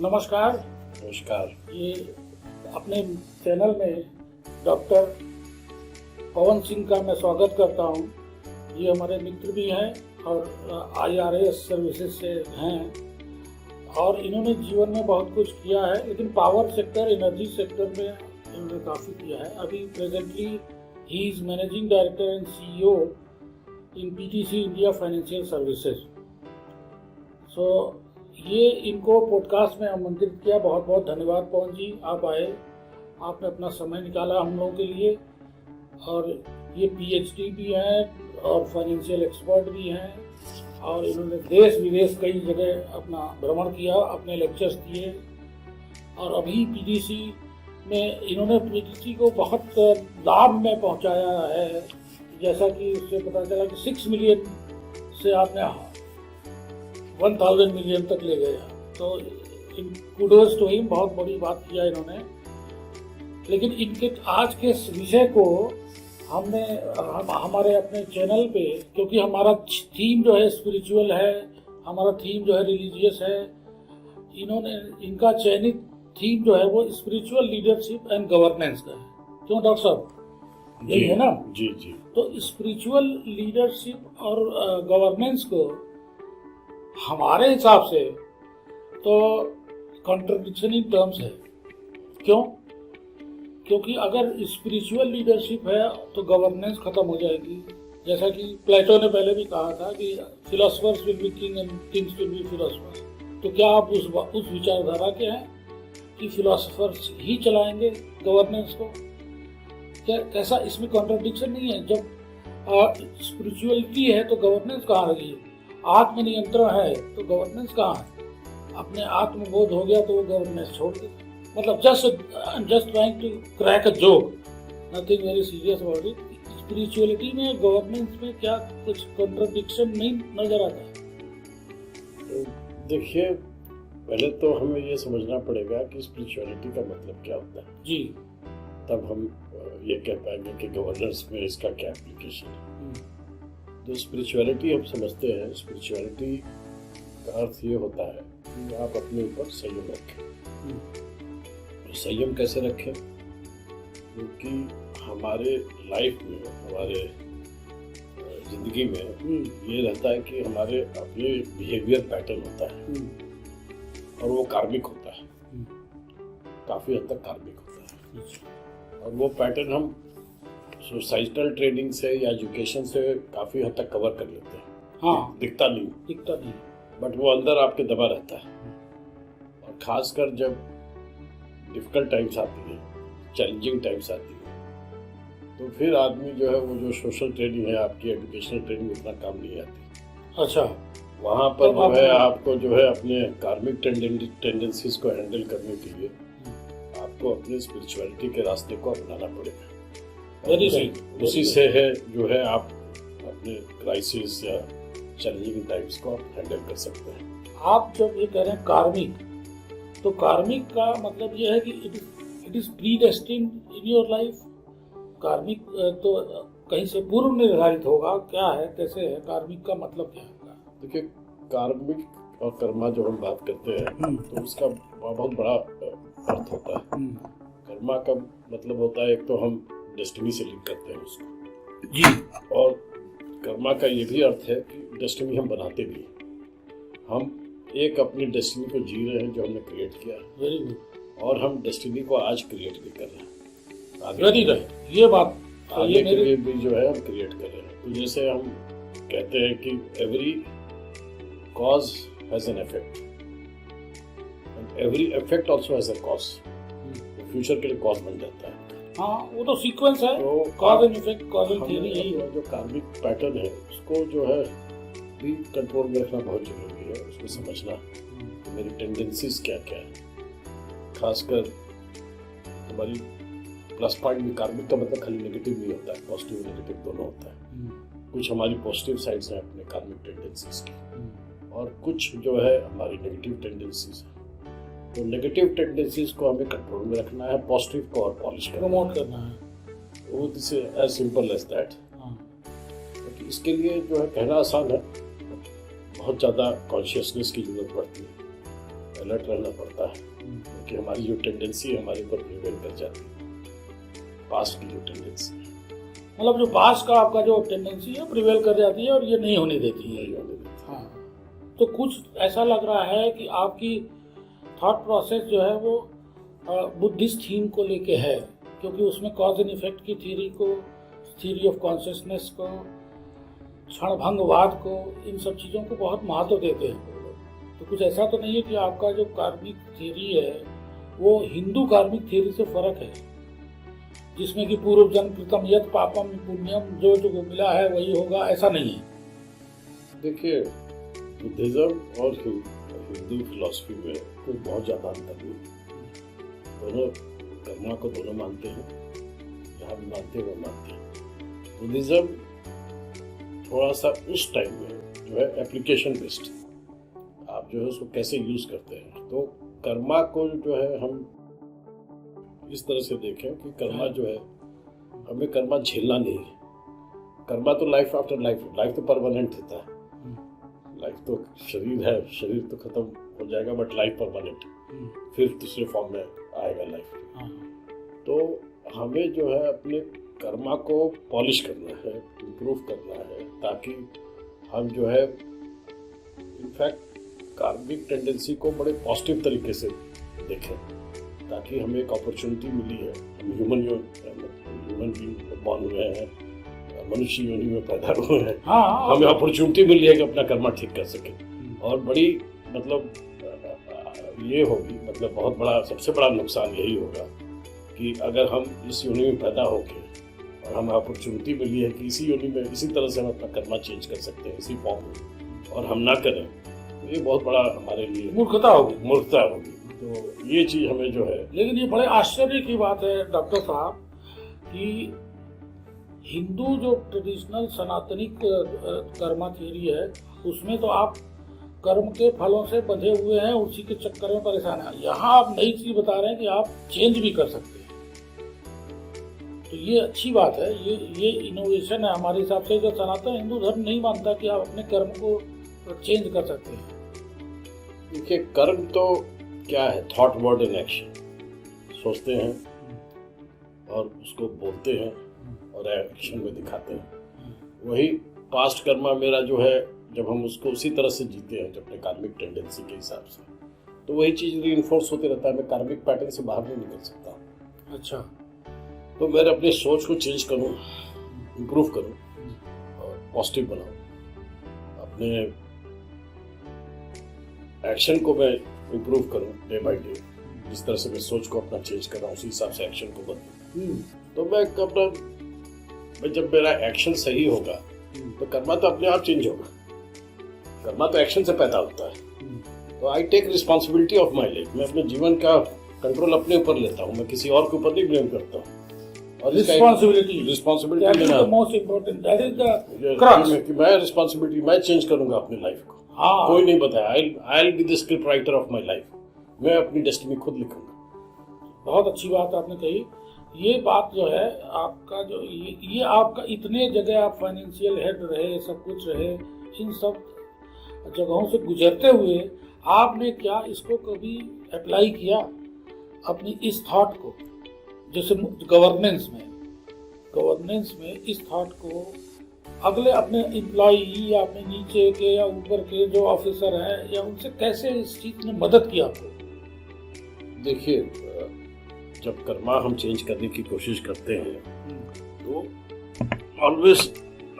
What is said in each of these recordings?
नमस्कार। ये अपने चैनल में डॉक्टर पवन सिंह का मैं स्वागत करता हूँ। ये हमारे मित्र भी हैं और IRS सर्विसेज से हैं और इन्होंने जीवन में बहुत कुछ किया है, लेकिन पावर सेक्टर, एनर्जी सेक्टर में इन्होंने काफ़ी किया है। अभी प्रेजेंटली ही is managing director and CEO in PTC India financial services. सो ये इनको पॉडकास्ट में आमंत्रित किया। बहुत बहुत धन्यवाद पवन जी, आप आए, आपने अपना समय निकाला हम लोगों के लिए। और ये PhD भी हैं और फाइनेंशियल एक्सपर्ट भी हैं और इन्होंने देश विदेश कई जगह अपना भ्रमण किया, अपने लेक्चर्स दिए और अभी PTC में इन्होंने PTC को बहुत लाभ में पहुंचाया है। जैसा कि उससे पता चला कि 6 मिलियन से आपने 1000 मिलियन तक ले गया, तो कुडोज टू हिम, बहुत बड़ी बात किया इन्होंने। लेकिन इनके आज के विषय को हमने हमारे अपने चैनल पे, क्योंकि हमारा थीम जो है स्पिरिचुअल है, हमारा थीम जो है रिलीजियस है, इनका चयनित थीम जो है वो स्पिरिचुअल लीडरशिप एंड गवर्नेंस का है। क्यों डॉक्टर साहब, यही है ना? जी जी। तो स्पिरिचुअल लीडरशिप और गवर्नेंस को हमारे हिसाब से तो कॉन्ट्रडिक्शन इन टर्म्स है। क्यों? क्योंकि अगर स्पिरिचुअल लीडरशिप है तो गवर्नेंस खत्म हो जाएगी। जैसा कि प्लेटो ने पहले भी कहा था कि philosophers will be king and Kings will be philosophers. तो क्या आप उस विचारधारा के हैं कि फिलोसफर्स ही चलाएंगे गवर्नेंस को? क्या कैसा इसमें कॉन्ट्रडिक्शन नहीं है? जब स्पिरिचुअलिटी है तो गवर्नेंस कहाँ रही? आत्मनियंत्रण है तो गवर्नेंस कहाँ है? अपने आत्मबोध हो गया तो वो गवर्नेंस छोड़ दे। मतलब just trying to crack a joke, nothing very serious about it. Spirituality में, गवर्नेंस में क्या कुछ कॉन्ट्रडिक्शन नहीं नजर आता है? देखिए, पहले तो हमें ये समझना पड़ेगा कि स्पिरिचुअलिटी का मतलब क्या होता है जी। तब हम ये कह पाएंगे कि गवर्नेंस में इसका क्या एप्लीकेशन है। जो स्पिरिचुअलिटी हम समझते हैं, स्पिरिचुअलिटी का अर्थ ये होता है कि आप अपने ऊपर संयम रखें। संयम कैसे रखें? क्योंकि हमारे लाइफ में, हमारे जिंदगी में ये रहता है कि हमारे अपने बिहेवियर पैटर्न होता है और वो कार्मिक होता है, काफ़ी हद तक कार्मिक होता है। और वो पैटर्न हम सोसाइटल ट्रेनिंग से या एजुकेशन से काफ़ी हद तक कवर कर लेते हैं। हाँ, दिखता नहीं, बट वो अंदर आपके दबा रहता है। और ख़ासकर जब डिफ़िकल्ट टाइम्स आती है, चैलेंजिंग टाइम्स आती है, तो फिर आदमी जो है वो जो सोशल ट्रेनिंग है, आपकी एजुकेशनल ट्रेनिंग उतना काम नहीं आती। अच्छा। वहाँ पर जो है आपको जो है अपने कार्मिक टेंडेंसीज को हैंडल करने के लिए आपको अपने स्पिरिचुअलिटी के रास्ते को अपनाना पड़ेगा। उसी से है जो है आप अपने क्राइसिस या चैलेंजिंग टाइम्स को आप हैंडल कर सकते हैं। आप जब ये कह रहे हैं कार्मिक, तो कार्मिक का मतलब ये है कि it is predestined in your life. Karmic तो कहीं से पूर्व निर्धारित होगा। क्या है, कैसे है? कार्मिक का मतलब क्या है? देखिए, कार्मिक और कर्मा जो हम बात करते हैं तो उसका बहुत बड़ा अर्थ होता है। कर्मा का मतलब होता है, एक तो हम डेस्टिनी से लिंक करते हैं उसको जी, और कर्मा का ये भी अर्थ है कि डेस्टिनी हम बनाते भी हैं। हम एक अपनी डेस्टिनी को जी रहे हैं जो हमने क्रिएट किया है। Very good. और हम डेस्टिनी को आज क्रिएट भी कर रहे हैं। Very right. ये बात आगे के लिए भी जो है हम क्रिएट कर रहे हैं। तो जैसे हम कहते हैं कि every cause has an effect and every effect also has a cause. Future के लिए कॉज बन जाता है। हाँ, वो तो सीक्वेंस है, तो cause and effect, causal theory यही है। जो कार्मिक पैटर्न है उसको जो है भी कंट्रोल में रखना बहुत जरूरी है। उसको समझना कि मेरी टेंडेंसीज क्या क्या है। खासकर हमारी प्लस पॉइंट भी, कार्मिक का मतलब खाली नेगेटिव नहीं होता है, पॉजिटिव नेगेटिव दोनों होता है। कुछ हमारी पॉजिटिव साइड्स हैं अपने कार्मिक टेंडेंसीज की और कुछ जो है हमारी नेगेटिव टेंडेंसीज है। तो नेगेटिव टेंडेंसीज को हमें कंट्रोल में रखना है, पॉजिटिव को और पॉलिश प्रमोट करना है। वो this is as simple as that. इसके लिए जो है कहना आसान है, बहुत ज़्यादा कॉन्शियसनेस की जरूरत पड़ती है, अलर्ट रहना पड़ता है, क्योंकि हमारी जो टेंडेंसी है हमारे ऊपर प्रिवेल कर जाती है, पास्ट की जो टेंडेंसी है, मतलब जो पास का आपका जो टेंडेंसी है प्रिवेल कर जाती है और ये नहीं होने देती है। नहीं होने देती। हाँ, तो कुछ ऐसा लग रहा है कि आपकी थॉट प्रोसेस जो है वो बुद्धिस्ट थीम को लेके है, क्योंकि उसमें कॉज एंड इफेक्ट की थ्योरी ऑफ कॉन्शियसनेस को, क्षणभंगवाद को, इन सब चीज़ों को बहुत महत्व देते हैं। तो कुछ ऐसा तो नहीं है कि आपका जो कार्मिक थ्योरी है वो हिंदू कार्मिक थ्योरी से फर्क है, जिसमें कि पूर्व जन्म कृतम यत् पापम पुण्यम, जो जो मिला है वही होगा, ऐसा नहीं है। देखिए, बुद्धिज्म और हिंदू फिलॉसफी में कोई बहुत ज़्यादा अंतर नहीं है। दोनों कर्मा को दोनों मानते हैं, जहाँ भी मानते हैं वो मानते हैं। बुद्धिज्म थोड़ा सा उस टाइम में जो है एप्लीकेशन बेस्ड, आप जो है उसको कैसे यूज करते हैं। तो कर्मा को जो है हम इस तरह से देखें कि कर्मा जो है, हमें कर्मा झेलना नहीं है। कर्मा तो लाइफ आफ्टर लाइफ, लाइफ तो परमानेंट होता है, लाइफ तो शरीर है, शरीर तो खत्म हो जाएगा, बट लाइफ परमानेंट, फिर दूसरे फॉर्म में आएगा लाइफ। तो हमें जो है अपने कर्मा को पॉलिश करना है, इम्प्रूव करना है, ताकि हम जो है इनफैक्ट कार्मिक टेंडेंसी को बड़े पॉजिटिव तरीके से देखें, ताकि हमें एक अपॉर्चुनिटी मिली है। हम ह्यूमन बीइंग बॉर्न हुए हैं, मनुष्य योनि में पैदा हुए हैं, हमें अपॉर्चुनिटी मिली है कि अपना कर्मा ठीक कर सके। और बड़ी मतलब ये होगी, मतलब बहुत बड़ा, सबसे बड़ा नुकसान यही होगा कि अगर हम इस योनि में पैदा होके और हमें अपॉर्चुनिटी मिली है कि इसी योनि में इसी तरह से हम अपना कर्मा चेंज कर सकते हैं, इसी फॉर्म में, और हम ना करें, तो ये बहुत बड़ा हमारे लिए मूर्खता होगी। तो ये चीज़ हमें जो है, लेकिन ये बड़े आश्चर्य की बात है डॉक्टर साहब कि हिंदू जो ट्रेडिशनल सनातनी कर्मा थ्योरी है, उसमें तो आप कर्म के फलों से बंधे हुए हैं, उसी के चक्कर में परेशान हैं। यहाँ आप नई चीज बता रहे हैं कि आप चेंज भी कर सकते हैं, तो ये अच्छी बात है, ये इनोवेशन है हमारे हिसाब से, जो सनातन हिंदू धर्म नहीं मानता कि आप अपने कर्म को चेंज कर सकते हैं। देखिए, कर्म तो क्या है, थॉट वर्ड एंड एक्शन, सोचते हैं और उसको बोलते हैं और एक्शन में दिखाते हैं। वही पास्ट कर्मा मेरा जो है, जब हम उसको उसी तरह से जीते हैं, जब अपने कार्मिक टेंडेंसी के हिसाब से, तो वही चीज़ रीइंफोर्स होते रहता है। मैं कार्मिक पैटर्न से बाहर नहीं निकल सकता। अच्छा, तो मैं अपनी सोच को चेंज करूं, इम्प्रूव करूं और पॉजिटिव बनाऊं। अपने एक्शन को मैं इम्प्रूव करूं डे बाय डे, जिस तरह से मैं सोच को अपना चेंज कर रहा हूं, उसी हिसाब से एक्शन को बदलूं। तो मैं जब मेरा एक्शन सही होगा तो कर्मा तो अपने आप चेंज होगा। कर्मा तो एक्शन से पैदा होता है। तो I take responsibility of my life. मैं अपने जीवन का कंट्रोल अपने ऊपर लेता हूँ, मैं किसी और के ऊपर नहीं ब्लेम करता हूँ। और रिस्पॉन्सिबिलिटी लेना most important, that is the crux, कि मैं रिस्पॉन्सिबिलिटी मैं चेंज करूंगा अपनी लाइफ को। हाँ, कोई नहीं बताया, I will be the script writer of my life. मैं अपनी डेस्टिनी खुद लिखूंगा। बहुत अच्छी बात आपने कही। ये बात जो है आपका, जो ये आपका, इतने जगह आप फाइनेंशियल हेड रहे, सब कुछ रहे, इन सब जगहों से गुजरते हुए आपने क्या इसको कभी अप्लाई किया अपनी इस थॉट को, जैसे गवर्नेंस में इस थॉट को अगले अपने एम्प्लॉई या अपने नीचे के या ऊपर के जो ऑफिसर हैं, या उनसे कैसे इस चीज ने मदद की आपको? देखिए, जब कर्मा हम चेंज करने की कोशिश करते हैं तो ऑलवेज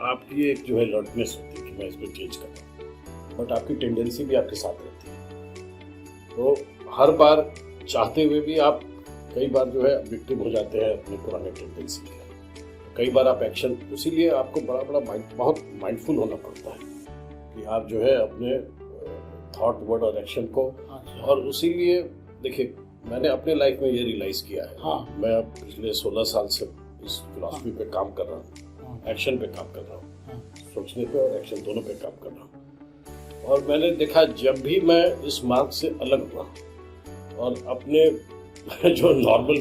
आपकी एक जो है अलर्टनेस होती है कि मैं इसको चेंज कर रहा हूँ, बट आपकी टेंडेंसी भी आपके साथ रहती है। तो हर बार चाहते हुए भी आप कई बार जो है विक्टिम हो जाते हैं अपने पुराने टेंडेंसी के। कई बार आप एक्शन, इसीलिए आपको बहुत माइंडफुल होना पड़ता है कि आप जो है अपने थॉट, वर्ड और एक्शन को, और इसीलिए देखिए मैंने अपने लाइफ में ये रियलाइज किया है। हाँ। मैं अब पिछले 16 साल से इस फिलॉसफी पे काम कर रहा हूँ, एक्शन पे काम कर रहा हूँ, सोचने पे और एक्शन दोनों पे काम कर रहा हूँ। और मैंने देखा, जब भी मैं इस मार्ग से अलग हुआ और अपने जो नॉर्मल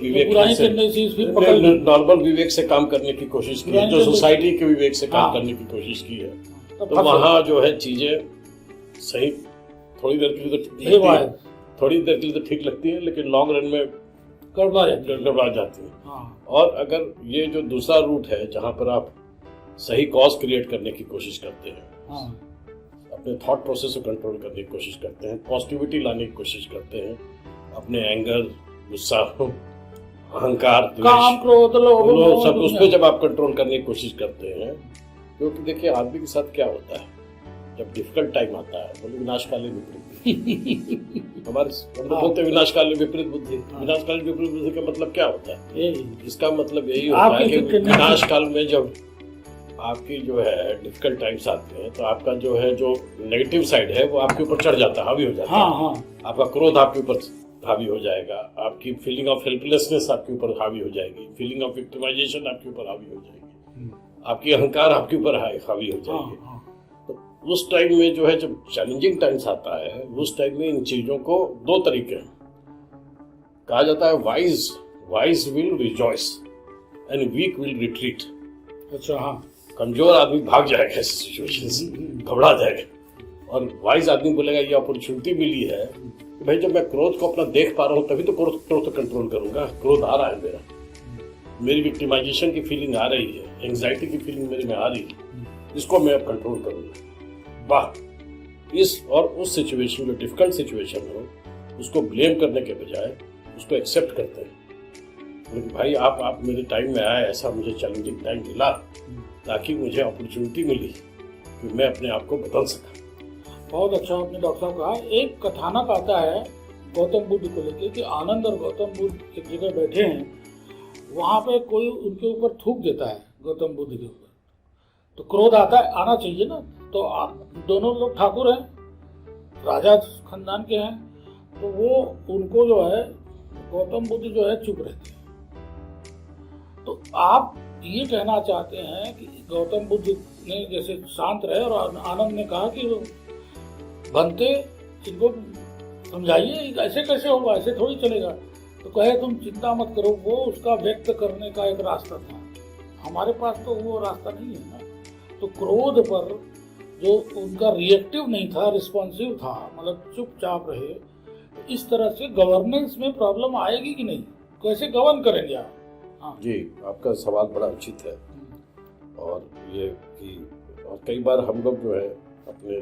विवेक से काम करने की कोशिश की है, जो सोसाइटी के विवेक से काम करने की कोशिश की है, तो वहाँ जो है चीजें सही थोड़ी देर के लिए तो ठीक ये लगती बात है, थोड़ी देर के लिए तो ठीक लगती है, लेकिन लॉन्ग रन में गड़बड़ा जाती है। गड़बड़ा जाती है। हाँ और अगर ये जो दूसरा रूट है जहाँ पर आप सही कॉज क्रिएट करने की कोशिश करते हैं, हाँ अपने थॉट प्रोसेस को कंट्रोल करने की कोशिश करते हैं, पॉजिटिविटी लाने की कोशिश करते हैं, अपने एंगर, गुस्सा, अहंकार, काम क्रोध लोभ सब उस पर जब आप कंट्रोल करने की कोशिश करते हैं, क्योंकि देखिए आदमी के साथ क्या होता है, जब डिफिकल्ट टाइम आता है, बोले विनाशकाली विपरीत हमारे हम लोग बोलते हैं विनाशकाली विपरीत बुद्धि। विनाशकाली विपरीत बुद्धि का मतलब क्या होता है? इसका मतलब यही होता है कि विनाश काल में जब आपकी जो है डिफिकल्ट टाइम्स आते हैं, तो आपका जो है जो नेगेटिव साइड है वो आपके ऊपर चढ़ जाता है, हावी हो जाता है। हाँ हाँ आपका क्रोध आपके ऊपर हावी हो जाएगा, आपकी फीलिंग ऑफ हेल्पलेसनेस आपके ऊपर हावी हो जाएगी, फीलिंग ऑफ विक्टिमाइजेशन आपके ऊपर हावी हो जाएगी, आपकी अहंकार आपके ऊपर हावी हो जाएगी। तो उस टाइम में जो है जब चैलेंजिंग टाइम्स आता है, उस टाइम में इन चीजों को दो तरीके हैं, कहा जाता है wise will rejoice and weak will retreat. अच्छा हाँ, कमजोर आदमी भाग जाएगा इस सिचुएशन से, घबरा जाएगा, और वाइज आदमी बोलेगा ये अपॉर्चुनिटी मिली है कि भाई जब मैं क्रोध को अपना देख पा रहा हूँ तभी तो क्रोध को कंट्रोल करूंगा। क्रोध आ रहा है मेरी विक्टिमाइजेशन की फीलिंग आ रही है, एंग्जाइटी की फीलिंग मेरे में आ रही है, इसको मैं अब कंट्रोल करूंगा। वाह, इस और उस सिचुएशन जो डिफिकल्ट सिचुएशन हो उसको ब्लेम करने के बजाय उसको एक्सेप्ट करते हैं कि भाई आप मेरे टाइम में आए, ऐसा मुझे चैलेंजिंग टाइम मिला ताकि मुझे अपॉर्चुनिटी मिली कि मैं अपने आप को बदल सका। बहुत अच्छा आपने डॉक्टर साहब कहा। एक कथानक आता है गौतम बुद्ध को लेकर कि आनंद और गौतम बुद्ध एक जगह बैठे हैं, वहां पे कोई उनके ऊपर थूक देता है गौतम बुद्ध के ऊपर, तो क्रोध आना चाहिए ना। तो दोनों लोग ठाकुर हैं, राजा खानदान के हैं, तो वो उनको जो है गौतम बुद्ध जो है चुप रहते हैं। तो आप ये कहना चाहते हैं कि गौतम बुद्ध ने जैसे शांत रहे और आनंद ने कहा कि बनते इनको समझाइए, ऐसे कैसे होगा, ऐसे थोड़ी चलेगा। तो कहे तुम चिंता मत करो, वो उसका व्यक्त करने का एक रास्ता था, हमारे पास तो वो रास्ता नहीं है ना। तो क्रोध पर जो उनका रिएक्टिव नहीं था, रिस्पॉन्सिव था, मतलब चुपचाप रहे, तो इस तरह से गवर्नेंस में प्रॉब्लम आएगी कि नहीं, कैसे गवर्न करेंगे आप? हाँ जी, आपका सवाल बड़ा उचित है। और ये कि और कई बार हम लोग जो है अपने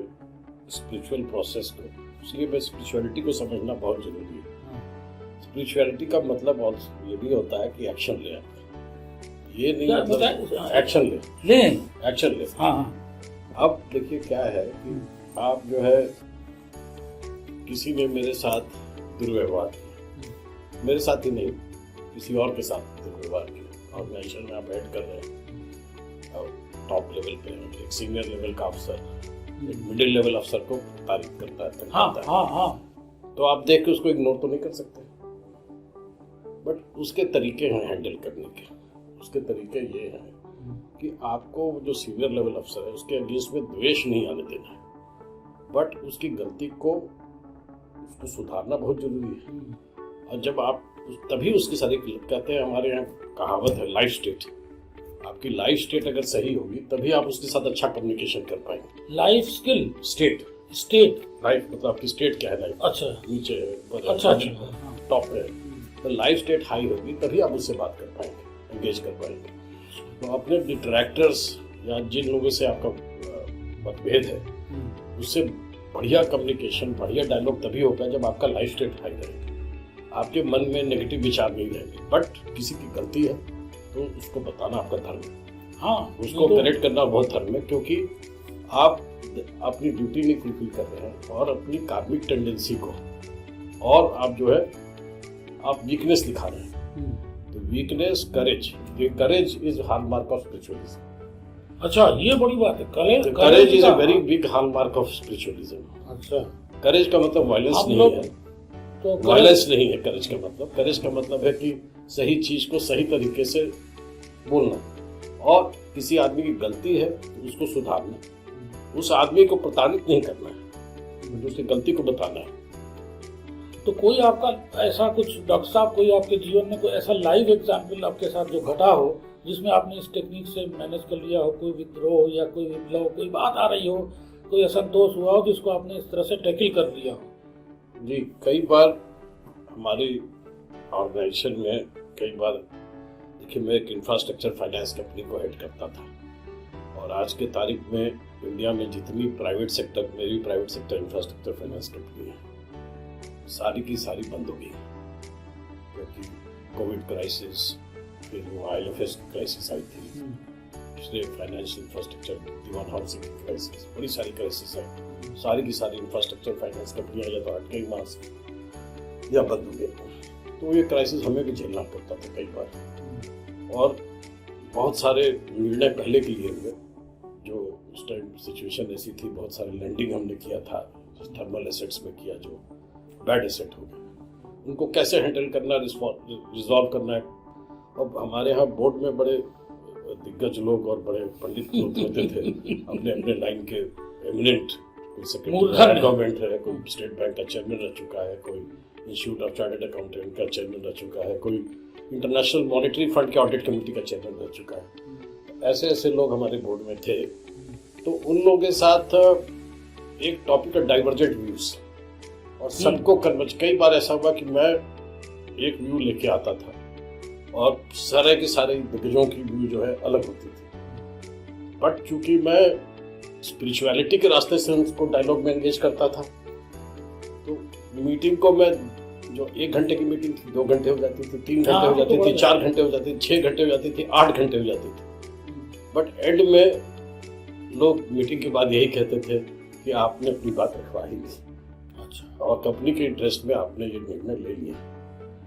स्पिरिचुअल प्रोसेस को, इसलिए मैं स्पिरिचुअलिटी को समझना बहुत जरूरी है। स्पिरिचुअलिटी का मतलब और ये भी होता है कि एक्शन ले, ये नहीं मतलब एक्शन ले। हाँ। अब देखिए क्या है कि आप जो है किसी ने मेरे साथ दुर्व्यवहार किया, मेरे साथ ही नहीं किसी और के साथ दुर्व्यवहार किया, ऑर्गेनाइजेशन में आप ऐड कर रहे हैं और टॉप लेवल पे एक सीनियर लेवल का अफसर एक मिडिल लेवल अफसर को तारीफ करता है, हाँ। तो आप देख के उसको इग्नोर तो नहीं कर सकते, बट उसके तरीके हैं हैंडल करने के। उसके तरीके ये हैं कि आपको जो सीनियर लेवल अफसर है उसके अगेंस्ट में द्वेष नहीं आने देना है, बट उसकी गलती को उसको सुधारना बहुत जरूरी है। और जब आप तभी उसकी सारी कहते हैं, हमारे यहाँ कहावत है लाइफ स्टेट, आपकी लाइफ स्टेट अगर सही होगी तभी आप उसके साथ अच्छा कम्युनिकेशन कर पाएंगे। लाइफ स्किल स्टेट लाइफ मतलब आपकी स्टेट क्या है, लाइफ अच्छा नीचे अच्छा टॉप पे, तो लाइफ स्टेट हाई होगी तभी आप उससे बात कर पाएंगे, एंगेज कर पाएंगे। तो अपने डिट्रैक्टर्स या जिन लोगों से आपका मतभेद है उससे बढ़िया कम्युनिकेशन, बढ़िया डायलॉग तभी होगा जब आपका लाइफ स्टेट हाई रहेगा, आपके मन में नेगेटिव विचार नहीं रहेंगे। बट किसी की गलती है तो उसको बताना आपका धर्म है, हाँ, उसको करेक्ट करना बहुत धर्म है, क्योंकि आप अपनी ड्यूटी नहीं फुलफिल कर रहे हैं और अपनी कार्मिक टेंडेंसी को, और आप जो है आप वीकनेस दिखा रहे हैं। तो weakness, courage is hallmark of spiritualism. अच्छा, ये बड़ी बात है। Courage is a very big hallmark of spiritualism. अच्छा, करेज का मतलब वायलेंस नहीं है, तो वायलेंस नहीं है करेज का मतलब। करेज का मतलब है कि सही चीज को सही तरीके से बोलना, और किसी आदमी की गलती है तो उसको सुधारना, उस आदमी को प्रताड़ित नहीं करना है, उसकी गलती को बताना है। तो कोई आपका ऐसा कुछ, डॉक्टर साहब, कोई आपके जीवन में कोई ऐसा लाइव एग्जाम्पल आपके साथ जो घटा हो जिसमें आपने इस टेक्निक से मैनेज कर लिया हो, कोई विद्रोह या कोई विप्लव, कोई बात आ रही हो कोई असंतोष हुआ हो जिसको आपने इस तरह से टैकल कर दिया हो? जी, कई बार हमारी ऑर्गेनाइजेशन में कई बार देखिए, मैं एक इंफ्रास्ट्रक्चर फाइनेंस कंपनी को हेड करता था और आज के तारीख में इंडिया में जितनी प्राइवेट सेक्टर, मेरी private sector infrastructure finance company है, सारी की सारी बंद हो गई क्योंकि कोविड क्राइसिस, फिर वो IL&FS की क्राइसिस आई थी, पिछले फाइनेंशियल इंफ्रास्ट्रक्चर, दीवान हाउसिंग की क्राइसिस, बड़ी सारी क्राइसिस आई, सारी की सारी इंफ्रास्ट्रक्चर फाइनेंस कंपनियां या तो हट गई वहाँ से या बंद हो गई। तो ये क्राइसिस हमें भी झेलना पड़ता था कई बार और बहुत सारे निर्णय पहले के लिए हुए जो उस टाइम सिचुएशन ऐसी थी। बहुत सारे लैंडिंग हमने किया था थर्मल एसेट्स में किया जो बैड एसेट हो गए, उनको कैसे हैंडल करना, रिजॉल्व करना है। अब हमारे यहाँ बोर्ड में बड़े दिग्गज लोग और बड़े पंडित लोग होते थे अपने अपने लाइन के एमिनेंट, कोई सेक्रेटरी गवर्नमेंट है, कोई स्टेट बैंक का चेयरमैन रह चुका है, कोई इंस्टीट्यूट ऑफ चार्टर्ड अकाउंटेंट का चेयरमैन रह चुका है, कोई इंटरनेशनल मॉनेटरी फंड के ऑडिट कमेटी का चेयरमैन रह चुका है। ऐसे ऐसे लोग हमारे बोर्ड में थे। तो उन लोगों के साथ एक टॉपिक का डाइवर्जेंट व्यूज और सबको कन्वर्ज, कई बार ऐसा हुआ कि मैं एक व्यू लेके आता था और सारे के सारे दिग्गजों की व्यू जो है अलग होती थी। बट चूंकि मैं स्पिरिचुअलिटी के रास्ते से उनको डायलॉग में एंगेज करता था, तो मीटिंग को मैं जो 1 घंटे की मीटिंग थी 2 घंटे हो जाती थी, 3 घंटे हो जाती थी, 4 घंटे हो जाती थी, 6 घंटे हो जाती थी, 8 घंटे हो जाती थी। बट एंड में लोग मीटिंग के बाद यही कहते थे कि आपने अपनी बात रखवा ही दी। अच्छा। और कंपनी के इंटरेस्ट में आपने ये निर्णय ले लिया।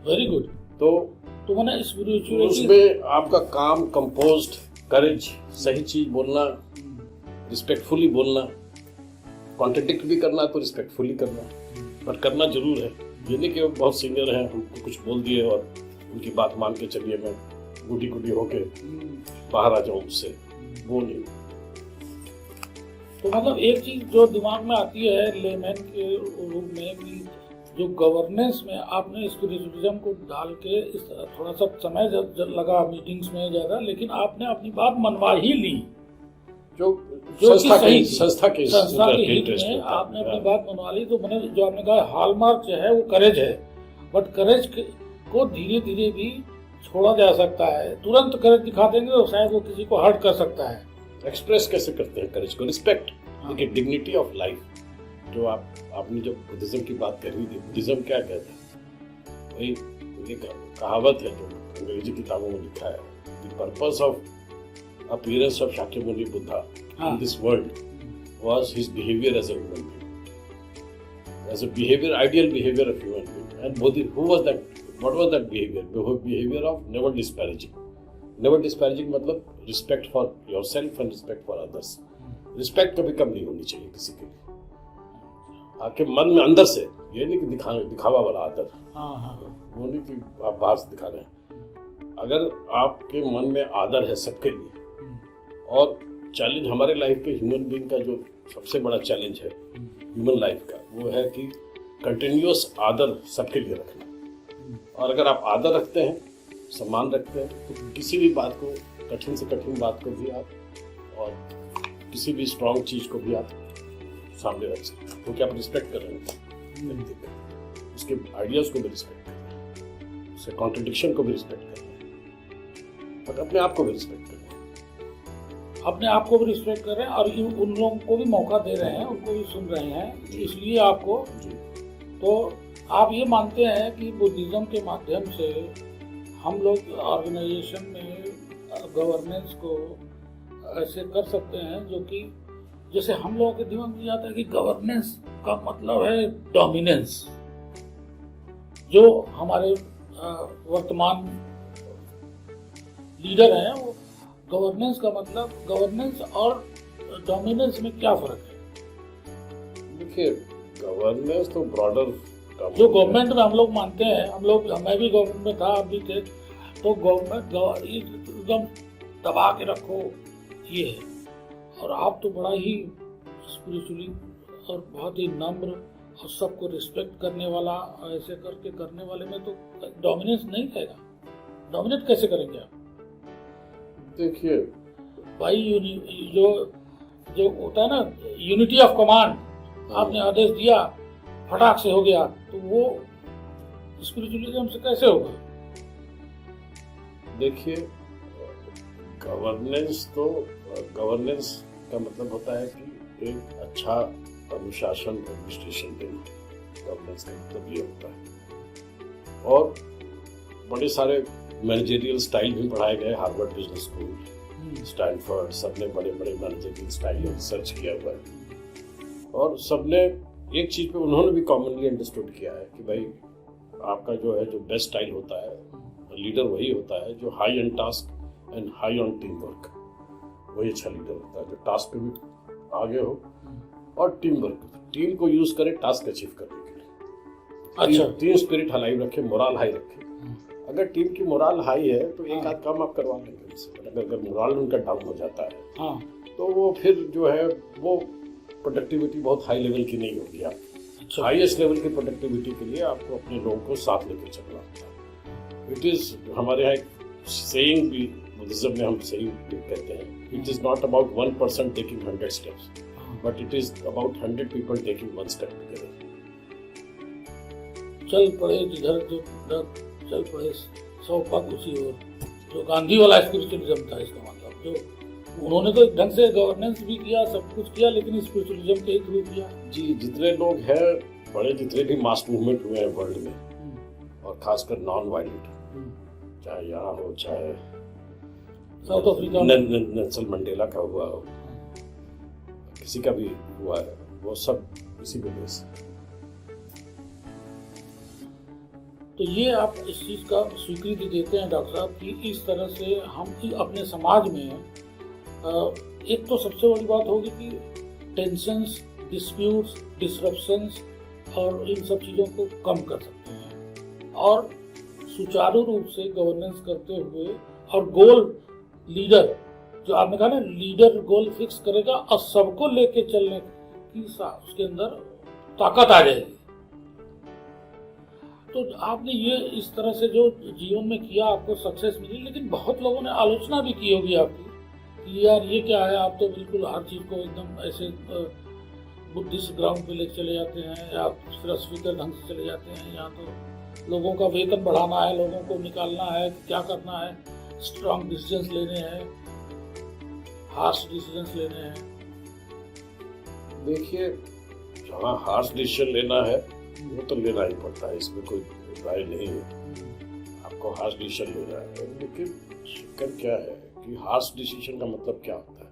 Very good. तो मैंने स्पिरिचुअलिटी उसमें आपका काम कंपोज्ड, करेज, सही चीज बोलना, रिस्पेक्टफुली बोलना, कॉन्ट्रडिक्ट भी करना तो रिस्पेक्टफुली करना, पर करना जरूर है। ये नहीं कि बहुत सीनियर हैं, हमको कुछ बोल दिए और उनकी बात मान के चलिए मैं गुडी गुडी होके बाहर आ जाऊं उससे, वो नहीं। तो मतलब एक चीज जो दिमाग में आती है लेमैन के रूप में कि जो गवर्नेंस में आपने स्पिरिचुअलिज्म को डाल के इस थोड़ा सा समय लगा मीटिंग्स में ज्यादा, लेकिन आपने अपनी बात मनवा ही ली जो संस्था के हित में आपने अपनी बात मनवा ली। तो मैंने जो आपने कहा हॉलमार्क जो है वो करेज है, बट करेज को धीरे धीरे भी छोड़ा जा सकता है। तुरंत करेज दिखा देंगे तो शायद वो किसी को हर्ट कर सकता है। एक्सप्रेस कैसे करते हैं करेज को? रिस्पेक्ट, देखिए डिग्निटी ऑफ लाइफ। जो आपने जब बुद्धिज्म की बात कर रही थी, बुद्धिज्म क्या कहता है? वही एक कहावत है जो अंग्रेजी किताबों में लिखा है, the purpose of appearance of Shakyamuni Buddha in this world was his behavior as a human being, as a behavior, ideal behavior of human being. And who was that? What was that behavior? Behavior of never disparaging. Never disparaging मतलब respect for yourself and respect for others. Respect कभी कम नहीं होनी चाहिए किसी के लिए। आपके मन में अंदर से, ये नहीं कि दिखावा वाला आदर, वो नहीं कि आप बाहर से दिखा रहे हैं। अगर आपके मन में आदर है सबके लिए, और चैलेंज हमारे लाइफ के ह्यूमन बीइंग का जो सबसे बड़ा चैलेंज है ह्यूमन लाइफ का, वो है कि कंटिन्यूअस आदर सबके लिए रखना। और अगर आप आदर रखते हैं, सम्मान रखते हैं, तो किसी भी बात को, कठिन से कठिन बात को भी आप, और किसी भी स्ट्रॉन्ग चीज को भी आप सामने रख सकते हैं, क्योंकि आप रिस्पेक्ट कर रहे हैं उसके आइडियाज को भी रिस्पेक्ट कर रहे हैं, उसके कॉन्ट्रडिक्शन को भी रिस्पेक्ट कर रहे हैं, और अपने आप को भी रिस्पेक्ट कर रहे हैं। अपने आप को भी रिस्पेक्ट कर रहे हैं और उन लोगों को भी मौका दे रहे हैं, उनको भी सुन रहे हैं, इसलिए आपको। तो आप ये मानते हैं कि बुद्धिज्म के माध्यम से हम लोग ऑर्गेनाइजेशन में गवर्नेंस को ऐसे कर सकते हैं जो कि जैसे हम लोगों के दिमाग में आता है कि गवर्नेंस का मतलब है डोमिनेंस। जो हमारे वर्तमान लीडर हैं, वो गवर्नेंस का मतलब, गवर्नेंस और डोमिनेंस में क्या फर्क है? देखिए, गवर्नेंस तो ब्रॉडर, जो गवर्नमेंट में हम लोग मानते हैं, मैं भी गवर्नमेंट में था, आप भी थे, तो गवर्नमेंट एकदम दबा के रखो ये है। और आप तो बड़ा ही स्पिरिचुअली और बहुत ही नम्र और सबको रिस्पेक्ट करने वाला, ऐसे करके करने वाले में तो डोमिनेंस नहीं रहेगा। डोमिनेट कैसे करेंगे आप? देखिए भाई जो जो होता है ना यूनिटी ऑफ कमांड, आपने आदेश दिया फटाक से हो गया, तो वो स्पिरिचुअलिज्म से कैसे होगा? देखिए, गवर्नेंस का मतलब होता है कि एक अच्छा अनुशासन, एडमिनिस्ट्रेशन देना। गवर्नेंस का मतलब ये होता है। और बड़े सारे मैनेजरियल स्टाइल भी पढ़ाए गए, हार्वर्ड बिजनेस स्कूल, स्टैनफोर्ड, सबने बड़े बड़े मैनेजरियल स्टाइल में रिसर्च किया हुआ है। और सबने एक चीज पे उन्होंने भी कॉमनली अंडरस्टूड किया है कि भाई आपका जो है, जो बेस्ट स्टाइल होता है, लीडर वही होता है जो high on task and high on team work, वही अच्छा लीडर होता है जो टास्क पे भी आगे हो और टीम वर्क, टीम को यूज करे टास्क अचीव करने के लिए। अच्छा, टीम स्पिरिट हाई रखे, मोरल हाई रखे। अगर टीम की मोरल हाई है तो एक आध काम आप करवा लेंगे उनसे, अगर मोरल उनका डाउन हो जाता है हाँ, तो वो फिर जो है वो प्रोडक्टिविटी बहुत हाई लेवल की नहीं होगी। आप अच्छा, हाईएस्ट लेवल की प्रोडक्टिविटी के लिए आपको अपने लोगों को साथ लेकर चलना होता है। इट इज, हमारे यहाँ एक सेइंग भी बुद्धिज्म में हम सेइंग कहते हैं, it is not about 1% taking 100 steps, but it is about 100 people taking 1 step together. चल पड़े जिधर जो चल पड़े 100 पग उसी ओर, जो गांधी वाला स्पिरिचुअलिज्म था। इसका मतलब जो उन्होंने तो एक ढंग से गवर्नेंस भी किया, सब कुछ किया, लेकिन स्पिरिचुअलिज्म के ही थ्रू किया। जी, जितने लोग हैं, बड़े जितने भी मास मूवमेंट हुए हैं वर्ल्ड में, और खासकर नॉन वायलेंट, चाहे यहाँ हो, चाहे साउथ अफ्रीका में नेल्सन मंडेला का हुआ हो, किसी का भी हुआ है, वो सब इसी वजह से। तो ये आप इस चीज़ का स्वीकृति देते हैं डॉक्टर साहब कि इस तरह से हम अपने समाज में एक तो सबसे बड़ी बात होगी कि टेंशन्स, डिस्प्यूट्स, डिसरप्शंस और इन सब चीज़ों को कम कर सकते हैं, और सुचारू रूप से गवर्नेंस करते हुए, और गोल लीडर, जो आपने कहा ना लीडर गोल फिक्स करेगा और सबको लेके चलने की उसके अंदर ताकत आ जाएगी। तो आपने ये इस तरह से जो जीवन में किया, आपको सक्सेस मिली, लेकिन बहुत लोगों ने आलोचना भी की होगी आपकी कि यार ये क्या है, आप तो बिल्कुल हर चीज़ को एकदम ऐसे बुद्धिस्ट ग्राउंड पे लेके चले जाते हैं, या फिलोसफिकल ढंग से चले जाते हैं। यहाँ तो लोगों का वेतन बढ़ाना है, लोगों को निकालना है, क्या करना है, स्ट्रॉन्ग डिसीजंस लेने हैं, हार्श डिसीजंस लेने हैं। देखिए, जहाँ हार्श डिसीजन लेना है वो तो लेना ही पड़ता है, इसमें कोई राय नहीं है, आपको हार्श डिसीजन लेना है। लेकिन चक्कर क्या है कि हार्श डिसीजन का मतलब क्या होता है?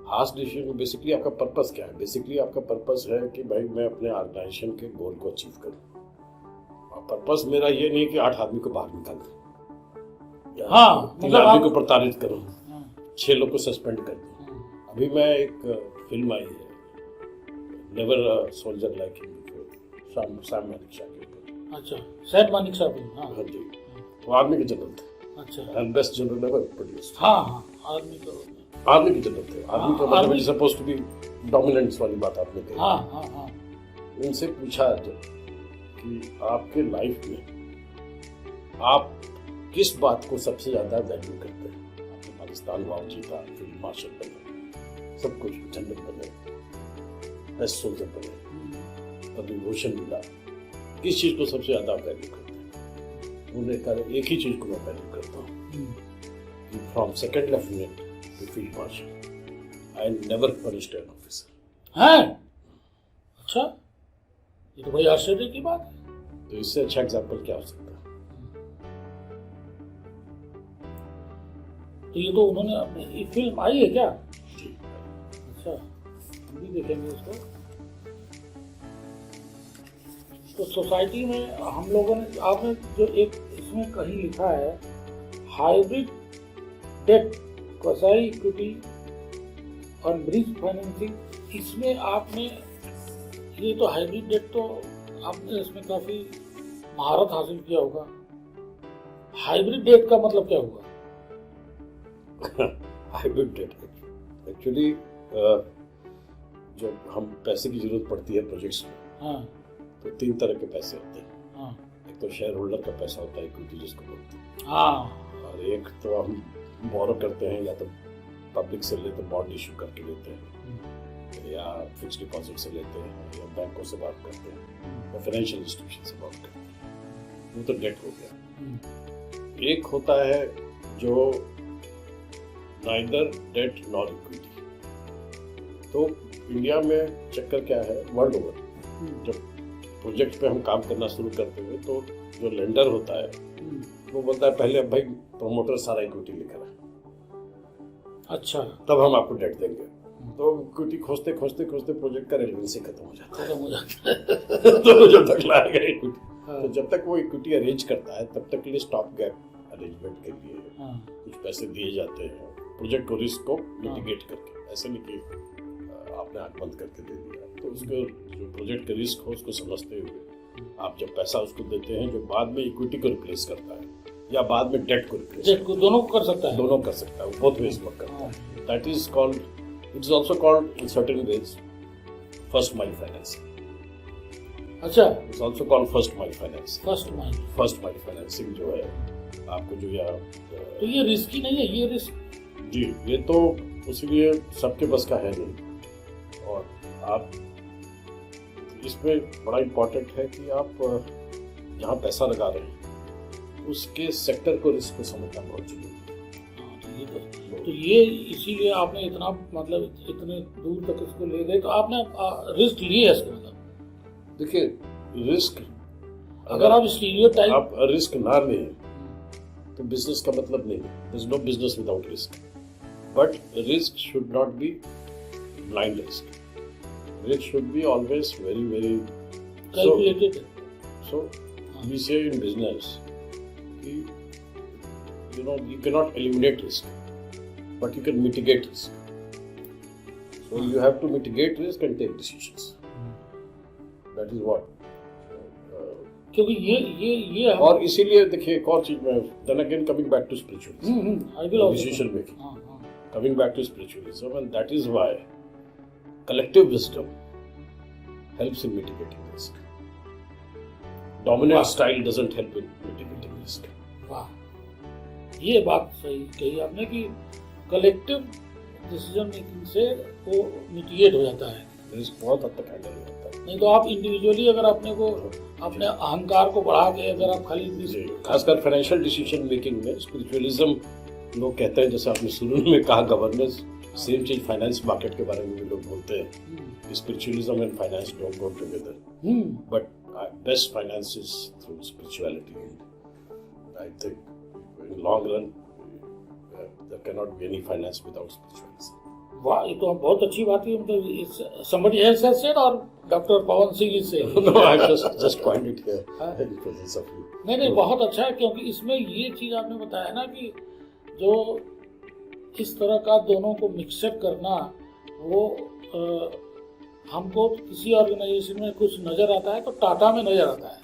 हार्श डिसीजन बेसिकली आपका पर्पस क्या है? बेसिकली आपका पर्पस है कि भाई मैं अपने ऑर्गेनाइजेशन के गोल को अचीव करूं। और पर्पस मेरा ये नहीं कि 8 आदमी को बाहर निकाल दूं, हाँ, 3 आदमी को प्रताड़ित करूं, हाँ, 6 लोग को सस्पेंड कर दूं। अभी मैं एक फिल्म आई है, never soldier like him, Sam Manekshaw के ऊपर। अच्छा, सैम मानेकशॉ भी, हाँ हाँ जी, वो आर्मी के जनरल थे, अच्छा, and best general ever produced. हाँ हाँ, आर्मी का, आर्मी के जनरल थे। आर्मी का मतलब army- is suppose to be dominance वाली बात आपने कही। हाँ हाँ हाँ, उनसे पूछा जब कि आपके लाइफ में आप किस बात को सबसे ज्यादा वैल्यू करते हैं? आपने पाकिस्तान वॉर जीता, फील्ड मार्शल बने, सब कुछ, जनरल बने, बेस्ट सोल्जर बने, डिवोशन मिला, किस चीज को सबसे ज्यादा वैल्यू करते हैं? उन्होंने कहा एक ही चीज को मैं वैल्यू करता हूँ, from second lieutenant to field marshal I never punished an officer. है, अच्छा, ये तो बड़ी आश्चर्य की बात है। तो इससे अच्छा एग्जाम्पल क्या हो सकता है? तो ये तो उन्होंने अपनी ये फिल्म आई है क्या? जी, अच्छा, हम भी देखेंगे उसको। तो सोसाइटी में हम लोगों ने, आपने जो एक इसमें कहीं लिखा है हाइब्रिड डेट, क्वासी इक्विटी और ब्रिज फाइनेंसिंग, इसमें आपने ये तो हाइब्रिड डेट, तो आपने इसमें काफी महारत हासिल किया होगा। हाइब्रिड डेट का मतलब क्या हुआ? हाइब्रिड डेट एक्चुअली जब हम पैसे की जरूरत पड़ती है प्रोजेक्ट्स में, हाँ तो 3 तरह के पैसे होते हैं। हाँ एक तो शेयर होल्डर का पैसा होता है, इक्विटी जिसको बोलते हैं, हाँ, और एक तो हम बोरो करते हैं या तो पब्लिक से लेते बॉन्ड इशू करके लेते हैं, या फिक्स डिपॉजिट से लेते हैं, या बैंकों से बात करते हैं, या फाइनेंशियल इंस्टीट्यूशन से बात करते हैं, वो तो डेट हो गया। एक होता है जो नाइदर डेट नॉर इक्विटी। तो इंडिया में चक्कर क्या है, वर्ल्ड ओवर जब प्रोजेक्ट पे हम काम करना शुरू करते हुए तो जो लेंडर होता है वो बोलता है पहले अब भाई प्रमोटर सारा इक्विटी लेकर आए, अच्छा, तब हम आपको डेट देंगे। तो इक्विटी खोजते खोजते खोजते प्रोजेक्ट का रेलेवेंसी खत्म हो जाता है। तो जब तक लाएगा इक्विटी, तो जब तक वो इक्विटी अरेंज करता है तब तक के लिए स्टॉप गैप अरेंजमेंट के लिए कुछ पैसे दिए जाते हैं, प्रोजेक्ट को रिस्क को मिटिगेट करके। ऐसे नहीं कि आपने आंख बंद करके दे दिया, तो उसको जो प्रोजेक्ट का रिस्क हो उसको समझते हुए आप जब पैसा उसको देते हैं जो बाद में इक्विटी को रिप्लेस करता है या बाद में डेट को रिप्लेस करता है, दोनों को कर सकता है, दोनों कर सकता है, बोथ वेज वर्क करता है। That is called, it is also called in certain ways first mile financing. अच्छा, it's also called first mile financing. First mile financing जो है आपको जो या तो ये रिस्की नहीं है, ये रिस्क जी, ये तो उसीलिए सबके बस का है नहीं। और आप इसमें बड़ा इम्पोर्टेंट है कि आप जहाँ पैसा लगा रहे हैं उसके सेक्टर को, रिस्क को समझना बहुत जरूरी है। तो ये इसीलिए आपने इतना मतलब इतने दूर तक इसको ले गए, तो आपने रिस्क लिए इसका मतलब। देखिए, रिस्क अगर आप स्टीरियोटाइप आप रिस्क ना लें तो बिजनेस का मतलब नहीं है। There is no business without risk, but risk should not be blind risk. Risk should be always very, very calculated. So we say in business, you know, you cannot eliminate risk, but you can mitigate risk. So you have to mitigate risk and take decisions. That is what. क्योंकि ये और इसीलिए देखिए एक और चीज में, then again coming back to spiritualism, decision making, coming back to spiritualism, and that is why collective wisdom helps in mitigating risk. Dominant style doesn't help in mitigating risk. वाह, ये बात सही कही आपने कि कलेक्टिव डिसीजन मेकिंग से वो mitigate हो जाता है, रिस्क बहुत हद तक हैंडल हो जाता है। नहीं तो आप इंडिविजुअली अगर अपने अहंकार को बढ़ा के अगर आप खाली, खासकर फाइनेंशियल डिसीजन मेकिंग में स्पिरिचुअलिज्म लोग कहते हैं, जैसे आपने शुरू में कहा गवर्नेंस, सेम चीज फाइनेंस मार्केट के बारे में भी लोग बोलते हैं। Spiritualism and finance don't go together, but best finance is through spirituality. I think in long run there can not be any finance without spiritualism. वाह, ये तो बहुत अच्छी बात है। मतलब somebody else has said or doctor Pawan Singh is saying? No, I just coined it here in presence of you. नहीं, बहुत अच्छा है, क्योंकि इसमें ये चीज आपने बताया ना कि जो इस तरह का दोनों को मिक्सअप करना, वो हमको किसी ऑर्गेनाइजेशन में कुछ नजर आता है तो टाटा में नजर आता है।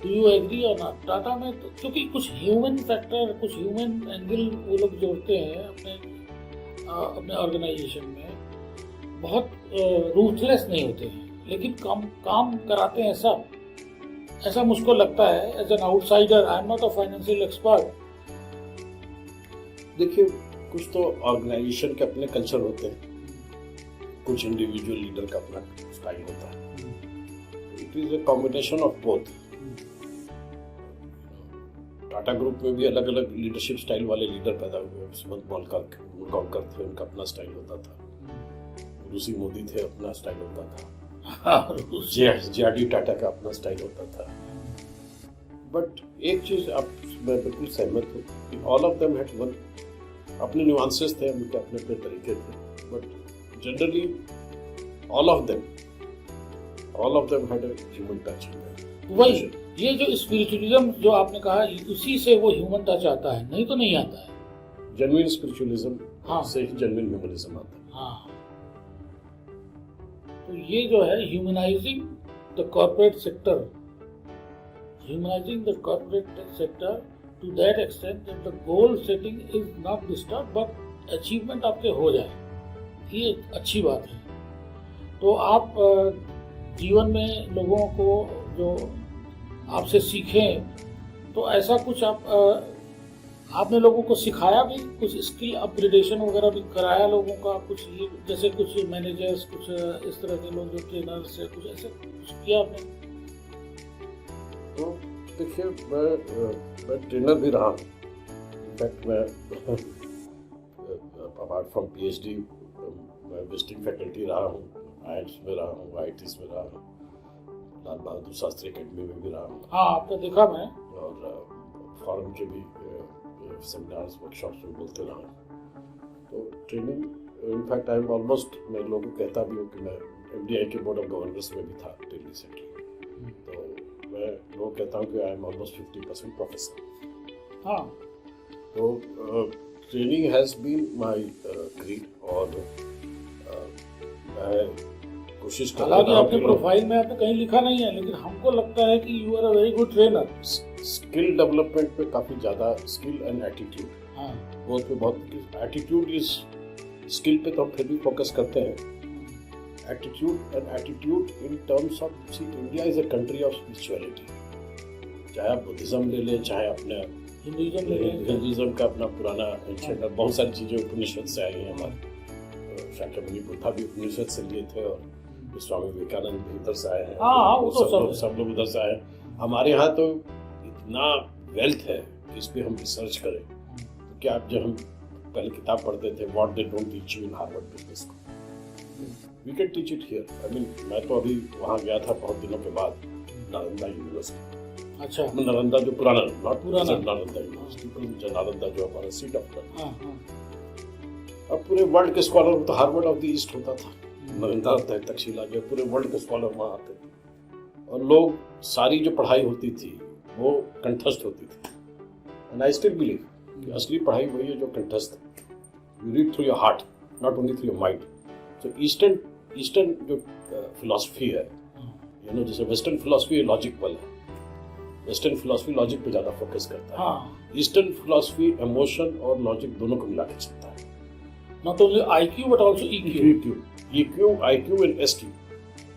डू यू एग्री और नॉट? टाटा में तो क्योंकि कुछ ह्यूमन फैक्टर, कुछ ह्यूमन एंगल वो लोग जोड़ते हैं अपने ऑर्गेनाइजेशन में, बहुत रूथलेस नहीं होते हैं, लेकिन काम कराते हैं सब। ऐसा मुझको लगता है as an outsider. I am not a financial expert. देखिए, कुछ तो ऑर्गेनाइजेशन के अपने कल्चर होते हैं, कुछ इंडिविजुअल लीडर का अपना स्टाइल होता है। It is a combination of both. Tata group में भी अलग अलग लीडरशिप स्टाइल वाले लीडर पैदा हुए। सुमंत मोलकर थे, उनका अपना स्टाइल होता था। ऋषि मोदी थे, अपना स्टाइल होता था। जे.आर.डी. टाटा का अपना स्टाइल होता था। बट एक चीज मैं बिल्कुल सहमत हूँ कि all of them had one, अपने न्यूआंसेस थे, उनके अपने अपने तरीके थे, but generally all of them had a human touch. वही, ये जो स्पिरिचुअलिज्म जो आपने कहा, उसी से वो ह्यूमन टच आता है, नहीं तो नहीं आता है। जेन्युइन स्पिरिचुअलिज्म से ही जेन्युइन ह्यूमनिज्म आता है। हाँ, तो ये जो है humanising the corporate sector, to that extent that the goal setting is not disturbed but achievement आपके हो जाए, ये अच्छी बात है। तो आप जीवन में लोगों को जो आपसे सीखें, तो ऐसा कुछ आपने लोगों को सिखाया भी, कुछ स्किल अपग्रेडेशन वगैरह भी कराया लोगों का, कुछ ये जैसे कुछ मैनेजर्स, कुछ इस तरह के लोग जो ट्रेनर्स है, कुछ ऐसे कुछ किया आपने? तो देखिए, मैं ट्रेनर भी रहा हूँ। इनफैक्ट मैं अपार्ट फ्रॉम PhD मैं विजिटिंग फैकल्टी रहा हूँ, IITs में रहा हूँ, IITs में रहा हूँ, लाल बहादुर शास्त्री अकेडमी में भी रहा हूँ। हाँ, आपको देखा मैं। और फॉरम के भी सेमिनार्स वर्कशॉप्स में बोलते रहा हूँ। तो training, in fact I am almost, मैं लोगों को कहता भी हूँ कि मैं MDI के बोर्ड ऑफ गवर्नर्स में भी था दिल्ली से। तो मैं लोगों को कहता हूँ कि आई एम ऑलमोस्ट 50% प्रोफेसर। हाँ, तो training has been my creed, और मैं कोशिश कर रहा हालांकि हूँ आपके प्रोफाइल में आपने कहीं लिखा नहीं है, लेकिन हमको लगता है कि you are a very good trainer. Skill development पे काफ़ी ज़्यादा, स्किल एंड एटीट्यूड, हाँ, बहुत पे बहुत। एटीट्यूड इज, स्किल पे तो हम फिर भी फोकस करते हैं। Attitude in terms of, see India is a country of spirituality. चाहे आप बुद्धिज्म ले लें, चाहे अपने हिंदुइज्म ले लें, हिंदुइज्म का अपना पुराना एंशिएंट, बहुत सारी चीज़ें उपनिषद से आई हैं हमारे। शाक्यमुनि बुद्धा भी उपनिषद से लिए थे, और स्वामी विवेकानंद भी उधर से आए हैं। हाँ, वो तो सब लोग उधर से आए हैं। हमारे यहाँ तो इतना वेल्थ है कि इस पर हम रिसर्च करें। तो क्या आप, जब हम पहले किताब पढ़ते थे, what they don't teach you in Harvard business school, we can teach it here. I mean, मैं तो अभी वहाँ गया था बहुत दिनों के बाद, नालंदा यूनिवर्सिटी। अच्छा, नालंदा जो पुराना, नॉट पुराना नालंदा यूनिवर्सिटी, नालंदा जो हमारा सीट ऑफ, हाँ, हाँ, अब पूरे वर्ल्ड के स्कॉलर, तो हार्वर्ड ऑफ द ईस्ट होता था, नालंदा तक्षशिला जो, पूरे वर्ल्ड के स्कॉलर वहाँ आते थे। और लोग, सारी जो पढ़ाई होती थी वो कंठस्थ होती थी। एंड आई स्टिल बिलीव कि असली पढ़ाई वही है जो कंठस्थ है। You read through your heart, not only through your mind. So eastern जो फिलॉसफी है, यू नो, जैसे वेस्टर्न फिलॉसफी लॉजिकल है, वेस्टर्न फिलॉसफी लॉजिक पे ज़्यादा फोकस करता है। हाँ, ईस्टर्न फिलॉसफी इमोशन और लॉजिक दोनों को मिला के चलता है। Not only IQ but also EQ। EQ, IQ and SQ।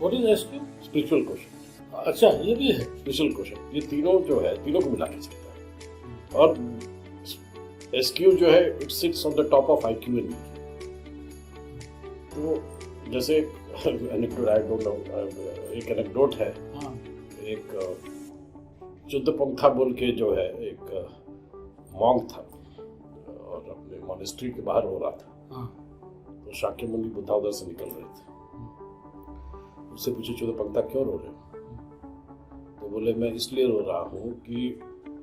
What is SQ? Spiritual question. अच्छा, ये भी है। स्पेशल क्वेश्चन, ये तीनों जो है, तीनों को मिला के चलता है। और SQ जो है, it sits on the top of IQ and EQ। तो जैसे एनेक्डोट, आई डोंट नो, एक एनेक्डोट है। हाँ, एक चुद्धपंथा बोल के जो है, एक मॉन्क था और अपने मॉनेस्ट्री के बाहर हो रहा था। हाँ, तो शाक्यमुनि बुद्धा उधर से निकल रहे थे। उससे पूछे, चुद्धपंथा क्यों रो रहे हो? तो बोले, मैं इसलिए रो रहा हूँ कि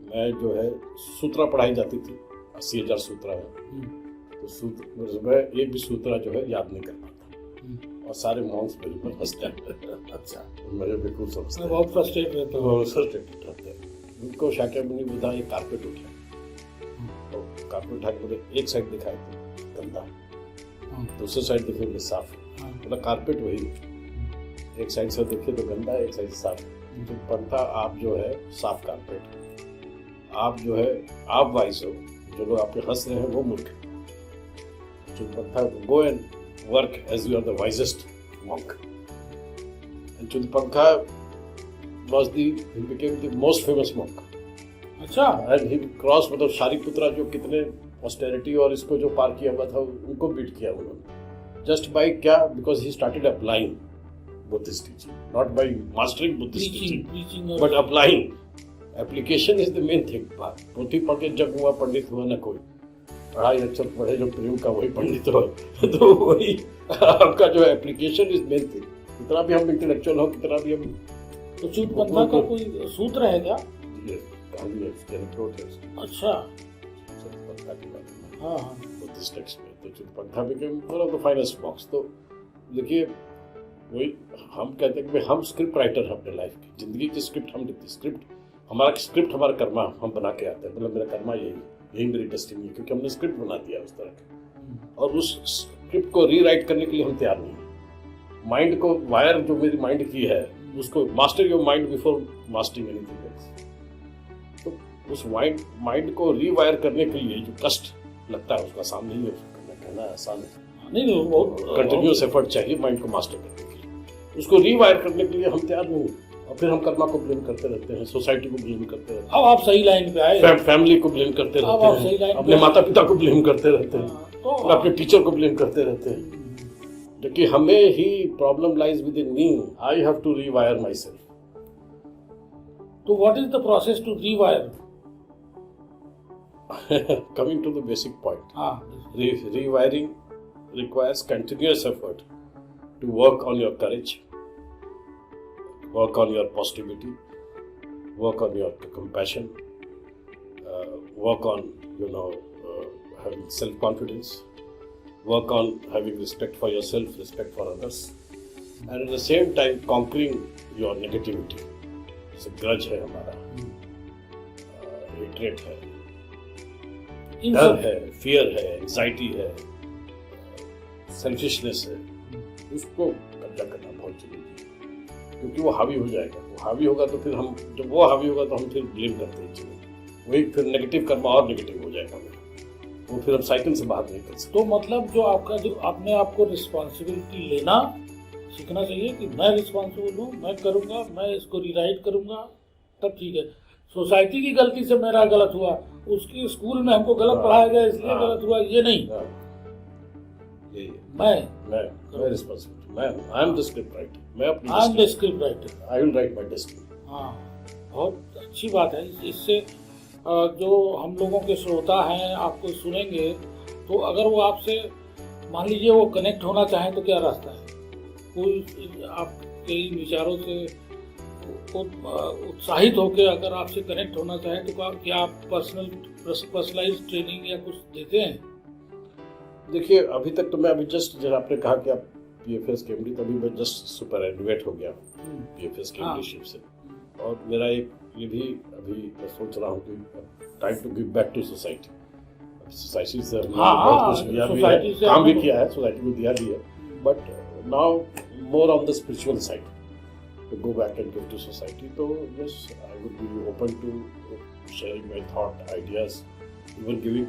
मैं जो है, सूत्रा पढ़ाई जाती थी, 80,000 सूत्रा है। तो सूत्र, मैं एक भी सूत्रा जो है याद नहीं कर पाता, और सारे मॉन्क्स मेरे ऊपर हंसते हैं। अच्छा, मुझे बिल्कुल समझते हैं, बहुत फ्रस्ट्रेट रहता हूँ। फ्रस्ट्रेटेड रहते हैं। उनको शाक्यमुनि बुद्धा एक कारपेट उठाया, तो कारपेट उठा के बोले, एक साइड दिखाए तो गंदा, दूसरी साइड देखे तो साफ। बोला, कारपेट वही, एक साइड से देखे तो गंदा, एक साइड से साफ। तो पंथा, आप जो है साफ कारपेट, आप जो है, आप वाइस हो, जो लोग आप पे हंस रहे हैं वो मूर्ख। जो पंथा, go and work as you are the wisest monk. And Chudapantha was he became the most famous monk. अच्छा, एंड ही क्रॉस, मतलब शारिपुत्रा जो कितने ऑस्टेरिटी और इसको जो पार किया हुआ था, उनको बीट किया उन्होंने। जस्ट बाय क्या? Because he started applying Buddhist teaching, not by mastering Buddhist teaching, but applying. Application is the main thing. पोथी पढ़ के जब हुआ पंडित हुआ ना कोई, पढ़ाई अक्षर पढ़े जो प्रेम का वही पंडित हो। तो वही आपका जो एप्लीकेशन इज मेन थिंग। कितना भी हम इंटेलेक्चुअल हो, कितना भी हम, तो चुद्धपंथा का कोई सूत्र है क्या? अच्छा, हाँ, बुद्धिस्ट टेक्स्ट में। तो Chudapantha became one of the finest monks। तो देखिए, वही हम कहते हैं कि हम स्क्रिप्ट राइटर हैं अपने लाइफ की, जिंदगी की स्क्रिप्ट हम लिखते। स्क्रिप्ट हमारा कर्मा हम बना के आते हैं। मतलब मेरा कर्मा यही मेरी डेस्टिनी है, क्योंकि हमने स्क्रिप्ट बना दिया उस तरह का। और उस स्क्रिप्ट को रीराइट करने के लिए हम तैयार नहीं है। माइंड को वायर जो मेरी माइंड की है, उसको master your mind before mastering anything else. तो उस माइंड को रीवायर करने के लिए जो कष्ट लगता है, उसका आसान नहीं है। कहना आसान है नहीं, बहुत कंटिन्यूअस एफर्ट चाहिए माइंड को मास्टर करने के लिए। उसको रीवायर करने के लिए हम तैयार नहीं हैं। और फिर हम कर्मा को ब्लेम करते रहते हैं, सोसाइटी को ब्लेम करते रहते अब आप सही लाइन पे आए। हैं, फैमिली को ब्लेम करते अब आप रहते सही हैं, लाइन अपने पे- माता पिता को ब्लेम करते रहते हैं, तो अपने टीचर को ब्लेम करते रहते हैं। क्योंकि हमें ही problem lies within me, I have to rewire myself. तो what is the process to rewire? Coming to the basic point, हाँ, rewiring requires continuous effort to work on your courage, work on your positivity, work on your compassion, work on having self-confidence, work on having respect for yourself, respect for others, and at the same time conquering your negativity. It's a grudge है हमारा, hatred है, इन डर सब है, fear है, anxiety है, selfishness है, उसको कब्जा करना बहुत जरूरी है। क्योंकि वो हावी हो जाएगा, वो हावी होगा तो फिर हम, जब वो हावी होगा तो हम फिर ब्लेम करते हैं चीज़ें, वही फिर नेगेटिव कर्म और नेगेटिव हो जाएगा हमें, वो फिर हम साइकिल से बाहर नहीं कर सकते। तो मतलब जो आपका जो अपने आप को रिस्पॉन्सिबिलिटी लेना सीखना चाहिए कि मैं रिस्पॉन्सिबल हूँ, मैं करूँगा, मैं इसको रिराइट करूँगा, तब ठीक है। सोसाइटी की गलती से मेरा गलत हुआ, उसकी स्कूल में हमको गलत पढ़ाया गया इसलिए गलत हुआ, ये नहीं। हाँ, ये मैं रिस्पॉन्सिबिलिटी, मैं I am the script writer, मैं अपनी I am the script writer. I will write my destiny. हाँ, बहुत अच्छी बात है। इससे जो हम लोगों के श्रोता हैं आपको सुनेंगे, तो अगर वो आपसे मान लीजिए वो कनेक्ट होना चाहें तो क्या रास्ता है? कोई आपके इन विचारों से उत्साहित होकर अगर आपसे कनेक्ट होना चाहे तो क्या आप पर्सनलाइज ट्रेनिंग या कुछ देते हैं? देखिए, अभी तक तो मैं अभी जस्ट, जैसे आपने कहा कि आप PFS केम्ब्रिज, तभी मैं जस्ट सुपर एडवेट हो गया PFS केम्ब्रिजशिप से। और मेरा एक ये भी अभी मैं सोच रहा हूँ कि time to give back to society. Society से हमने बहुत कुछ दिया भी है, काम भी किया है, सोसाइटी को दिया भी है, but now more on the spiritual side to go back and give to society. So yes, I would be open to sharing my thought, ideas, even giving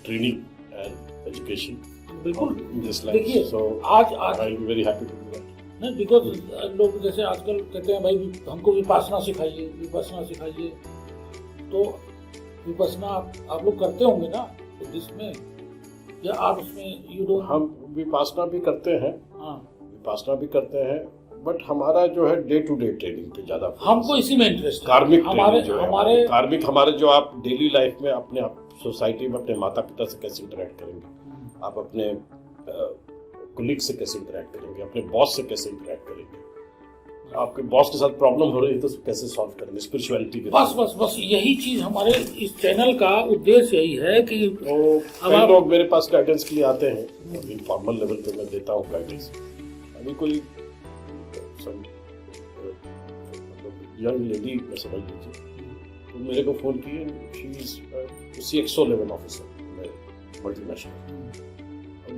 training and education बिल्कुल in this line. देखिए, So आज I will be very happy to do that. नहीं, because लोग जैसे आजकल कहते हैं भाई हमको विपासना सिखाइए, विपासना सिखाइए। तो विपासना आप लोग करते होंगे ना बुद्धिस्ट में, या आप उसमें यू डोंट? हम विपासना भी करते हैं, हाँ, विपासना भी करते हैं, बट हमारा जो है डे टू डे ट्रेनिंग पे ज्यादा हमको इसी में इंटरेस्ट है। कार्मिक हमारे जो है, हमारे कार्मिक हमारे जो आप डेली लाइफ में अपने आप सोसाइटी में अपने माता पिता से कैसे इंटरेक्ट करेंगे, आप अपने कोलीग से कैसे इंटरेक्ट करेंगे, अपने बॉस से कैसे इंटरेक्ट करेंगे, आपके बॉस के साथ प्रॉब्लम हो रही है तो कैसे सॉल्व करेंगे, स्पिरिचुअलिटी के बस यही चीज हमारे इस चैनल का उद्देश्य यही है कि तो कई लोग मेरे पास गाइडेंस के लिए आते हैं, इनफॉर्मल लेवल पे मैं देता हूँ गाइडेंस। अभी कोई यंग लेडी में समझ लीजिए, तो मेरे को फोन किए, she is CXO level officer multinational,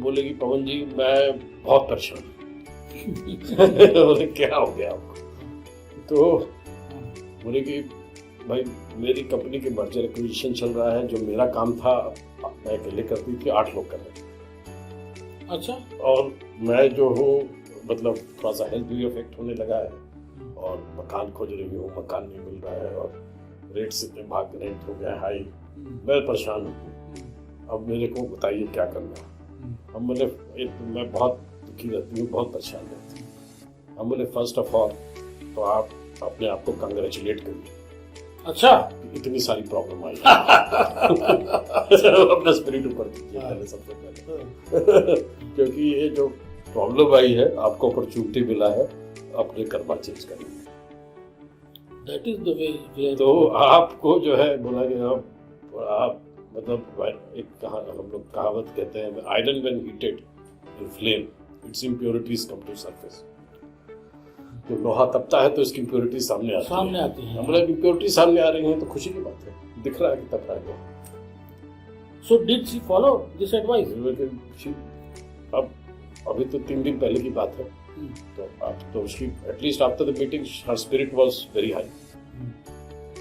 बोलेगी पवन जी मैं बहुत परेशान हूँ। बोले क्या हो गया आपको? तो बोले कि भाई मेरी कंपनी के मर्जर एक्विजिशन चल रहा है, जो मेरा काम था मैं अकेले करती थी, 8 लोग कर रहे थे। अच्छा, और मैं जो हूँ मतलब थोड़ा सा हेल्थ भी इफेक्ट होने लगा है, और मकान खोज रही हूँ, मकान नहीं मिल रहा है, और रेट्स इतने भाग रेंट हो गया हाई, मैं परेशान हूँ, अब मेरे को बताइए क्या करना है। हम बोले मैं बहुत दुखी रहती हूँ, बहुत परेशान रहती हूँ। हम बोले फर्स्ट ऑफ ऑल तो आप अपने आप को कंग्रेचुलेट करिए, अच्छा, इतनी सारी प्रॉब्लम आई। अपना स्पिरिट ऊपर कीजिए पहले, सबसे पहले। क्योंकि ये जो प्रॉब्लम आई है, आपको अपॉर्चुनिटी मिला है अपने कर्मा चेंज करने में। That is the way. तो आपको जो है बोला कि आप मतलब एक हम लोग कहावत कहते हैं, iron when heated in flame its impurities come to surface. तो लोहा तपता है तो इसकी इम्प्योरिटी सामने आती है। मतलब इम्प्योरिटी सामने आ रही है तो खुशी की बात है, दिख रहा है कि तप रहा है। So did she follow this advice? अब अभी तो 3 दिन पहले की बात है, तो अब तो उसकी at least after the meeting her spirit was very high,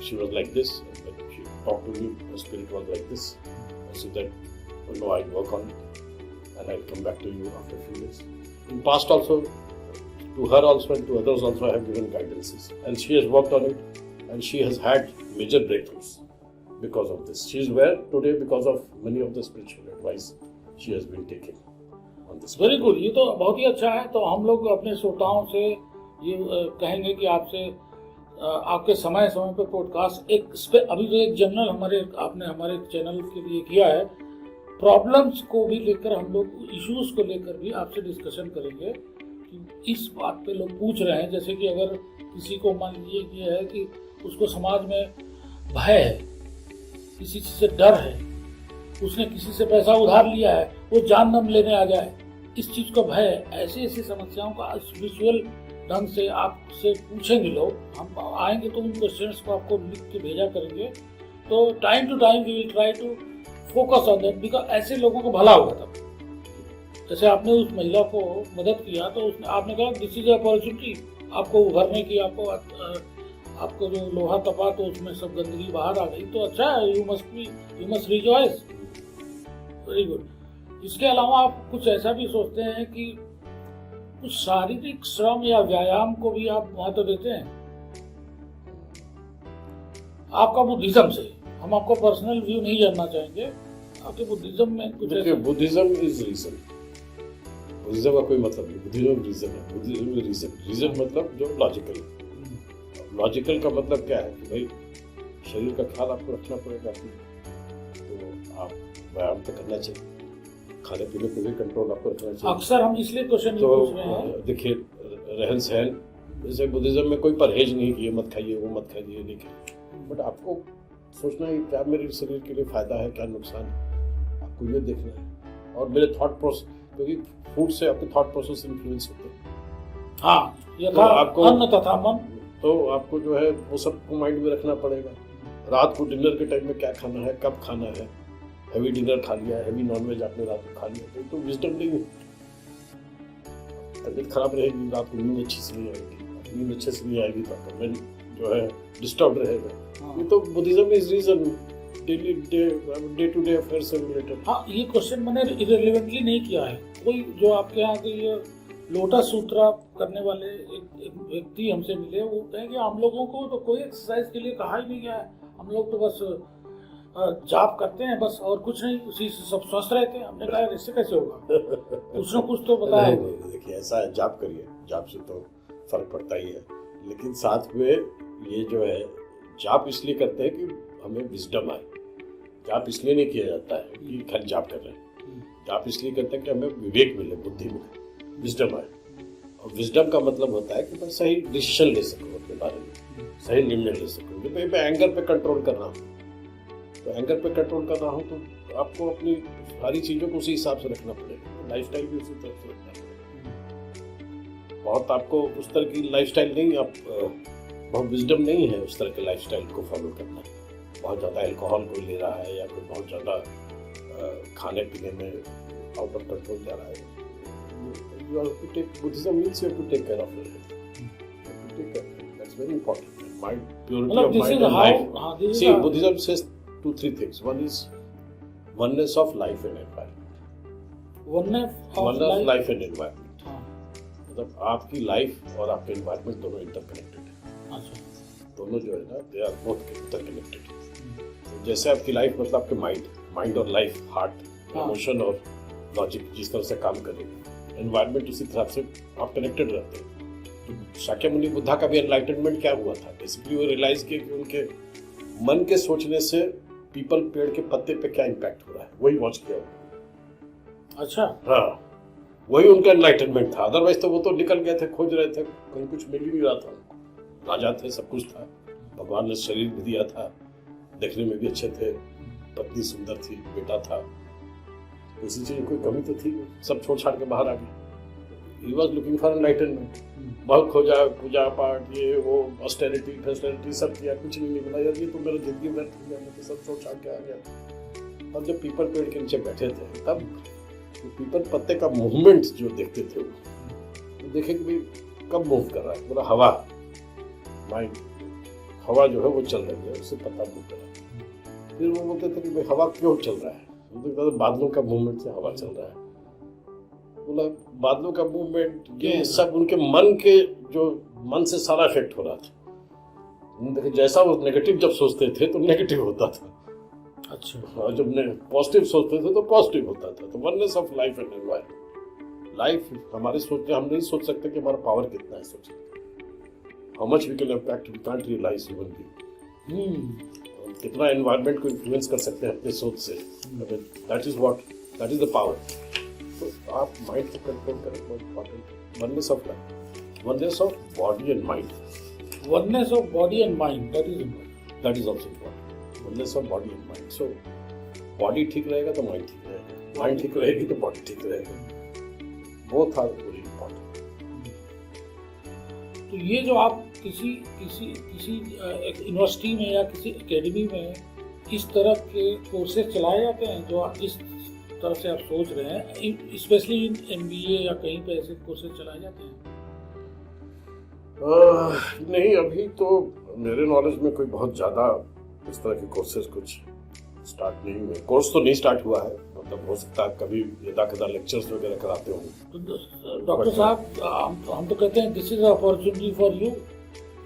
she was like this, she talked to me, her spirit was like this. I said that no, I'll work on it and I'll come back to you after a few days. In past also to her also and to others also I have given guidances, and she has worked on it, and she has had major breakthroughs because of this. She is where today because of many of the spiritual advice she has been taking on this. Very good, ये तो बहुत ही अच्छा है। तो हम लोग अपने श्रोताओं से ये कहेंगे कि आपसे आपके समय समय पे पॉडकास्ट अभी तो एक जनरल आपने हमारे चैनल के लिए किया है, प्रॉब्लम्स को भी लेकर हम लोग इश्यूज को लेकर भी आपसे डिस्कशन करेंगे कि इस बात पे लोग पूछ रहे हैं। जैसे कि अगर किसी को मान लीजिए ये है कि उसको समाज में भय है, किसी चीज से डर है, उसने किसी से पैसा उधार लिया है, वो जान न लेने आ जाए, इस चीज का भय है। ऐसी ऐसी समस्याओं का विजुअल ढंग से आपसे पूछेंगे लोग। हम आएंगे तो उन क्वेश्चंस को आपको लिख के भेजा करेंगे। तो time to time we will try to focus on that, because ऐसे लोगों को भला होगा तब। जैसे आपने उस महिला को मदद किया तो उसने आपने कहा दिस इज अपॉर्चुनिटी आपको उभरने की, आपको जो लोहा तपा तो उसमें सब गंदगी बाहर आ गई, तो अच्छा है, you must rejoice. Very good. इसके अलावा आप कुछ ऐसा भी सोचते हैं कि कुछ शारीरिक श्रम या व्यायाम को भी आप महत्व देते हैं? आपका बुद्धिज्म से, हम आपको पर्सनल व्यू नहीं जानना चाहेंगे, आपके बुद्धिज्म में कुछ देखिए, बुद्धिज्म इज रीजन। बुद्धिज्म का कोई मतलब नहीं, बुद्धिज्म रीजन है। बुद्धिज्म रीजन मतलब जो लॉजिकल का मतलब क्या है कि भाई शरीर का ख्याल आपको रखना पड़ेगा, तो आप व्यायाम तो करना चाहिए, खाने पीने पे भी कंट्रोल आपको रखना चाहिए। अक्सर हम इसलिए क्वेश्चन तो पूछ रहे हैं, देखिए रहन सहन, जैसे बुद्धिज्म में कोई परहेज नहीं कि ये मत खाइए वो मत खाइए, ये नहीं खाइए, बट आपको सोचना है क्या मेरे शरीर के लिए फायदा है, क्या नुकसान है, आपको ये देखना है। और मेरे थॉट प्रोसेस, क्योंकि फूड से आपके थॉट प्रोसेस इन्फ्लुएंस होते हैं। हाँ, ये तो आपको अन्न तथा मन, तो आपको जो है वो सबको माइंड में रखना पड़ेगा। रात को डिनर के टाइम में क्या खाना है, कब खाना है, हैवी डिनर खा लिया, हैवी नॉनवेज आपने रात को खा लिया, तो विजडम नहीं है। तबीयत खराब रहेगी, रात को नींद अच्छी से नहीं आएगी, नींद अच्छे से नहीं आएगी तो आपका मन जो है डिस्टर्ब रहेगा। ये तो Buddhism is reason, day to day affair से रिलेटेड। हाँ, ये क्वेश्चन मैंने इरेलीवेंटली नहीं किया है। कोई जो आपके यहाँ के ये लोटस सूत्र करने वाले एक व्यक्ति हमसे मिले, वो कहें कि हम लोगों को तो कोई एक्सरसाइज के लिए कहा ही नहीं गया है, हम लोग तो बस जाप करते हैं बस, और कुछ नहीं, उसी से सब स्वस्थ रहते हैं। हमने कहा इससे कैसे होगा, कुछ ना कुछ तो बताया। देखिए ऐसा है, जाप करिए, जाप से तो फर्क पड़ता ही है, लेकिन साथ में ये जो है जाप इसलिए करते हैं कि हमें विजडम आए। जाप इसलिए नहीं किया जाता है कि खाली जाप कर रहे हैं, जाप इसलिए करते हैं कि हमें विवेक मिले, बुद्धि मिले, विजडम आए। और विजडम का मतलब होता है कि मैं सही डिसीजन ले सकूँ अपने बारे में, सही निर्णय ले सकूँ। जब मैं एंगर पे कंट्रोल कर रहा हूँ, तो एंगर पे कंट्रोल कर रहा हूँ तो आपको अपनी सारी चीज़ों को उसी हिसाब से रखना पड़ेगा, लाइफस्टाइल भी उसी तरह से रखना पड़ेगा। बहुत आपको उस तरह की लाइफस्टाइल नहीं, आप बहुत विजडम नहीं है उस तरह के लाइफस्टाइल को फॉलो करना। बहुत ज़्यादा अल्कोहल कोई ले रहा है या कोई बहुत ज़्यादा खाने पीने में आउट ऑफ कंट्रोल जा रहा है, you have to take, Buddhism means you have to take care of your health. You have to take care of it. That's very important. Mind, purity of mind and life. See, Buddhism says 2-3 things. One is oneness of life and environment. oneness of life and environment. मतलब आपकी life और आपके environment दोनों interconnected है। दोनों जो है ना, दे आर बोथ इंटरकनेक्टेड। जैसे आपकी लाइफ मतलब आपके माइंड और लाइफ, हार्ट, इमोशन और लॉजिक जिस तरह से काम करेगा, एनवायरनमेंट उसी तरह से आप कनेक्टेड रहते हैं। शाक्यमुनि बुद्धा का भी एनलाइटनमेंट क्या हुआ था, बेसिकली वो रियलाइज किया कि उनके मन के सोचने से पीपल पेड़ के पत्ते पे क्या इम्पैक्ट हो रहा है, वही वॉच किया। अच्छा, हाँ, वही उनका एनलाइटनमेंट था। अदरवाइज तो वो तो निकल गए थे, खोज रहे थे, कहीं कुछ मिल ही नहीं रहा था उनको। राजा थे, सब कुछ था, भगवान ने शरीर भी दिया था, देखने में भी अच्छे थे, पत्नी सुंदर थी, बेटा था, किसी चीज कोई कमी तो थी, सब छोड़ छाड़ के बाहर आ गए। He was looking for enlightenment। बहुत खोजा, पूजा पाठ, ये वो, ऑस्टेरिटी फेस्टेरिटी सब किया, कुछ नहीं मिला। यार ये तो मेरा जिंदगी व्यर्थ हो गया, मैं तो सब छोड़ छाड़ के आ गया। और जब पीपल पेड़ के नीचे बैठे थे, तब पीपल पत्ते का मूवमेंट जो देखते थे, वो देखे कि भाई कब मूव कर रहा है, पूरा हवा, माइंड, हवा जो है वो चल रही है, उससे पता मूव कर रहा है। फिर वो बोलते थे कि भाई हवा क्यों चल रहा है, तो बादलों का मूवमेंट से हवा चल रहा है। बोला बादलों का मूवमेंट, ये सब उनके मन के, जो मन से सारा इफेक्ट हो रहा था। जैसा वो नेगेटिव जब सोचते थे तो नेगेटिव होता था, अच्छा, और जब पॉजिटिव सोचते थे तो पॉजिटिव होता था। तो oneness of life and environment. Life हमारे सोचते, हम नहीं सोच सकते कि हमारा पावर कितना है सोचने का। How much we can impact we can't realize even भी। कितना एनवायरनमेंट को इन्फ्लुएंस कर सकते हैं अपने सोच से। That is the power. तो आप माइंड को कंट्रोल करें, बहुत important. Oneness of life, oneness of body and mind. Oneness of body and mind, that is also important. Oneness of body and mind. So body ठीक रहेगा तो mind ठीक रहेगा, माइंड ठीक रहेगी तो बॉडी ठीक रहेगा। Both are very important. तो ये जो आप किसी एक यूनिवर्सिटी में या किसी एकेडमी में इस तरह के कोर्सेज चलाए जाते हैं जो आप इस तरह से आप सोच रहे हैं, स्पेशली MBA या कहीं पे ऐसे कोर्सेज चलाए जाते हैं? नहीं, अभी तो मेरे नॉलेज में कोई बहुत ज़्यादा इस तरह के कोर्सेज कुछ स्टार्ट नहीं हुए। कोर्स तो नहीं स्टार्ट हुआ है, मतलब हो सकता है कभी यदा लेक्चर्स वगैरह कराते होंगे। तो डॉक्टर साहब, हम तो कहते हैं this is opportunity for you.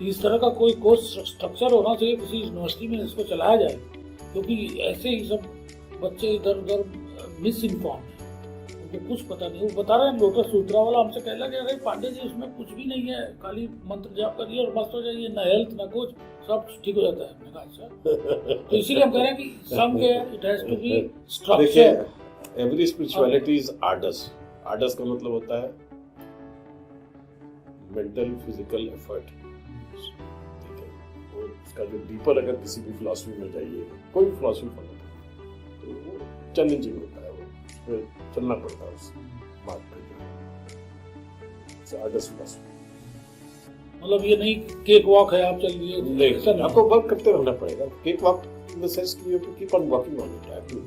इस तरह का कोई कोर्स स्ट्रक्चर होना चाहिए किसी यूनिवर्सिटी में, इसको चलाया जाए, क्योंकि ऐसे ही सब बच्चे इधर उधर मिस इन्फॉर्म है, उनको कुछ पता नहीं। वो बता रहे हैं डॉक्टर सूत्रा वाला हमसे कह लगा, अरे पांडे जी उसमें कुछ भी नहीं है, खाली मंत्र जाप करिए और मस्त हो जाइए, ना हेल्थ ना कुछ, सब ठीक हो जाता है। हमने कहा अच्छा, तो इसीलिए हम कह रहे हैं कि somewhere it has to be structure. Every spirituality is arduous. Arduous का मतलब होता है मेंटल फिजिकल एफर्ट। ठीक है, वो उसका जो डीपर अगर किसी भी फिलॉसफी में जाइए, कोई फिलॉसफी फॉलो तो वो चैलेंजिंग होता है, वो उस पर चलना पड़ता है उस बात पर। आर्डस फिलॉसफी मतलब ये नहीं केक वॉक है आप चल रही नहीं, आपको वर्क करते रहना पड़ेगा। Cake walk in the sense कि you have to keep on working on it,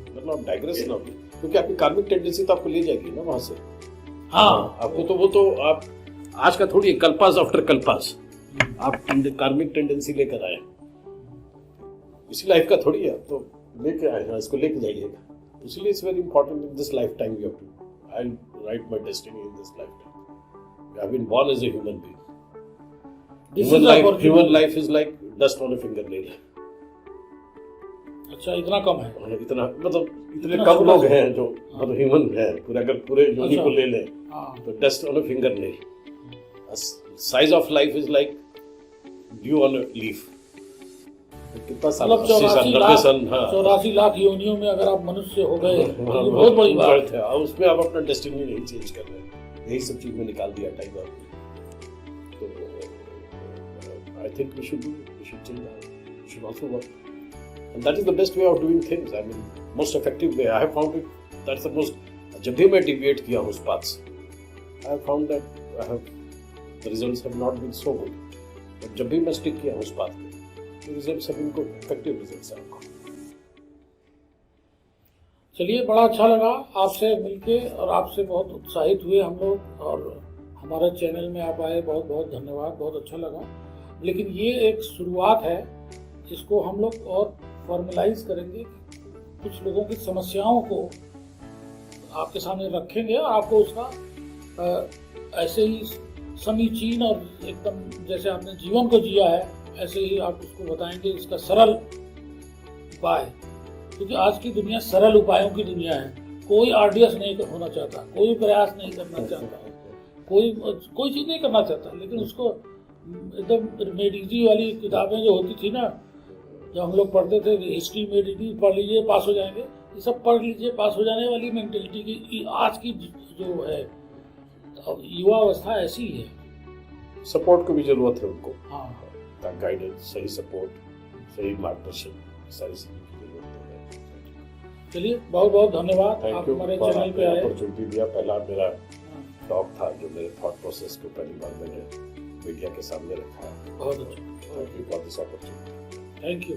मतलब आप डाइग्रेस ना हो, क्योंकि आपकी कार्मिक टेंडेंसी तो आपको ले जाएगी ना वहां से। हाँ, आपको तो वो तो आप आज का थोड़ी कल्पास आफ्टर कल्पास आप कार्मिक टेंडेंसी लेकर आए, इसी लाइफ का थोड़ी है, तो लेके आए हैं, इसको लेके जाइएगा। इसलिए it's very important in this life time you have to, I write my destiny in this life time. I have been born as a human being. Human life is like dust on a fingernail. अच्छा, इतना कम है? इतना मतलब इतने कम लोग हैं जो मतलब ह्यूमन है पूरे, अगर पूरे यूनि को ले लें तो dust on a fingernail. Size of life is like dew on a leaf. कितना साल? 84 लाख योनियों में अगर आप मनुष्य हो गए तो बहुत बड़ी बात है। उसमें आप अपना डेस्टिनी नहीं चेंज कर रहे, यही सब चीज में निकाल दिया टाइम आपने। I think we should change that. We should also work. And that is the best way of doing things. I mean, most effective way. I have found it. That's the most. जब भी मैं deviate किया हूँ उस path से, I have found that the results have not been so good. But जब भी मैं stick किया हूँ उस path पे, the results have been good. Effective results have come. चलिए, बड़ा अच्छा लगा आपसे मिलके और आपसे बहुत उत्साहित हुए हम लोग, और हमारे चैनल में आप आए, बहुत बहुत धन्यवाद, बहुत अच्छा लगा। लेकिन ये एक शुरुआत है, इसको हम लोग और फॉर्मलाइज करेंगे, कुछ लोगों की समस्याओं को आपके सामने रखेंगे और आपको उसका ऐसे ही समीचीन और एकदम जैसे आपने जीवन को जिया है ऐसे ही आप उसको बताएंगे, इसका सरल उपाय। क्योंकि आज की दुनिया सरल उपायों की दुनिया है। कोई आर्डियस नहीं होना चाहता, कोई प्रयास नहीं करना चाहता, कोई चीज़ नहीं करना चाहता, लेकिन उसको एकदम मेडिजी वाली किताबें जो होती थी ना, जब हम लोग पढ़ते थे हिस्ट्री मेडिजी पढ़ लीजिए पास हो जाएंगे, ये सब पढ़ लीजिए पास हो जाने वाली मेंटेलिटी की आज की जो है युवा अवस्था ऐसी ही है। सपोर्ट की भी जरूरत है उनको। हाँ, गाइडेंस, सही सपोर्ट, सही मार्गदर्शन, सारी चीज़ों की जरूरत है। चलिए, बहुत बहुत धन्यवाद, आप हमारे चैनल पे आए, अपॉर्चुनिटी दिया। पहला मेरा टॉक था जो मेरे थॉट प्रोसेस को पहली बार मैंने मीडिया के सामने रखा है। बहुत अच्छा, thank you for this opportunity. Thank you.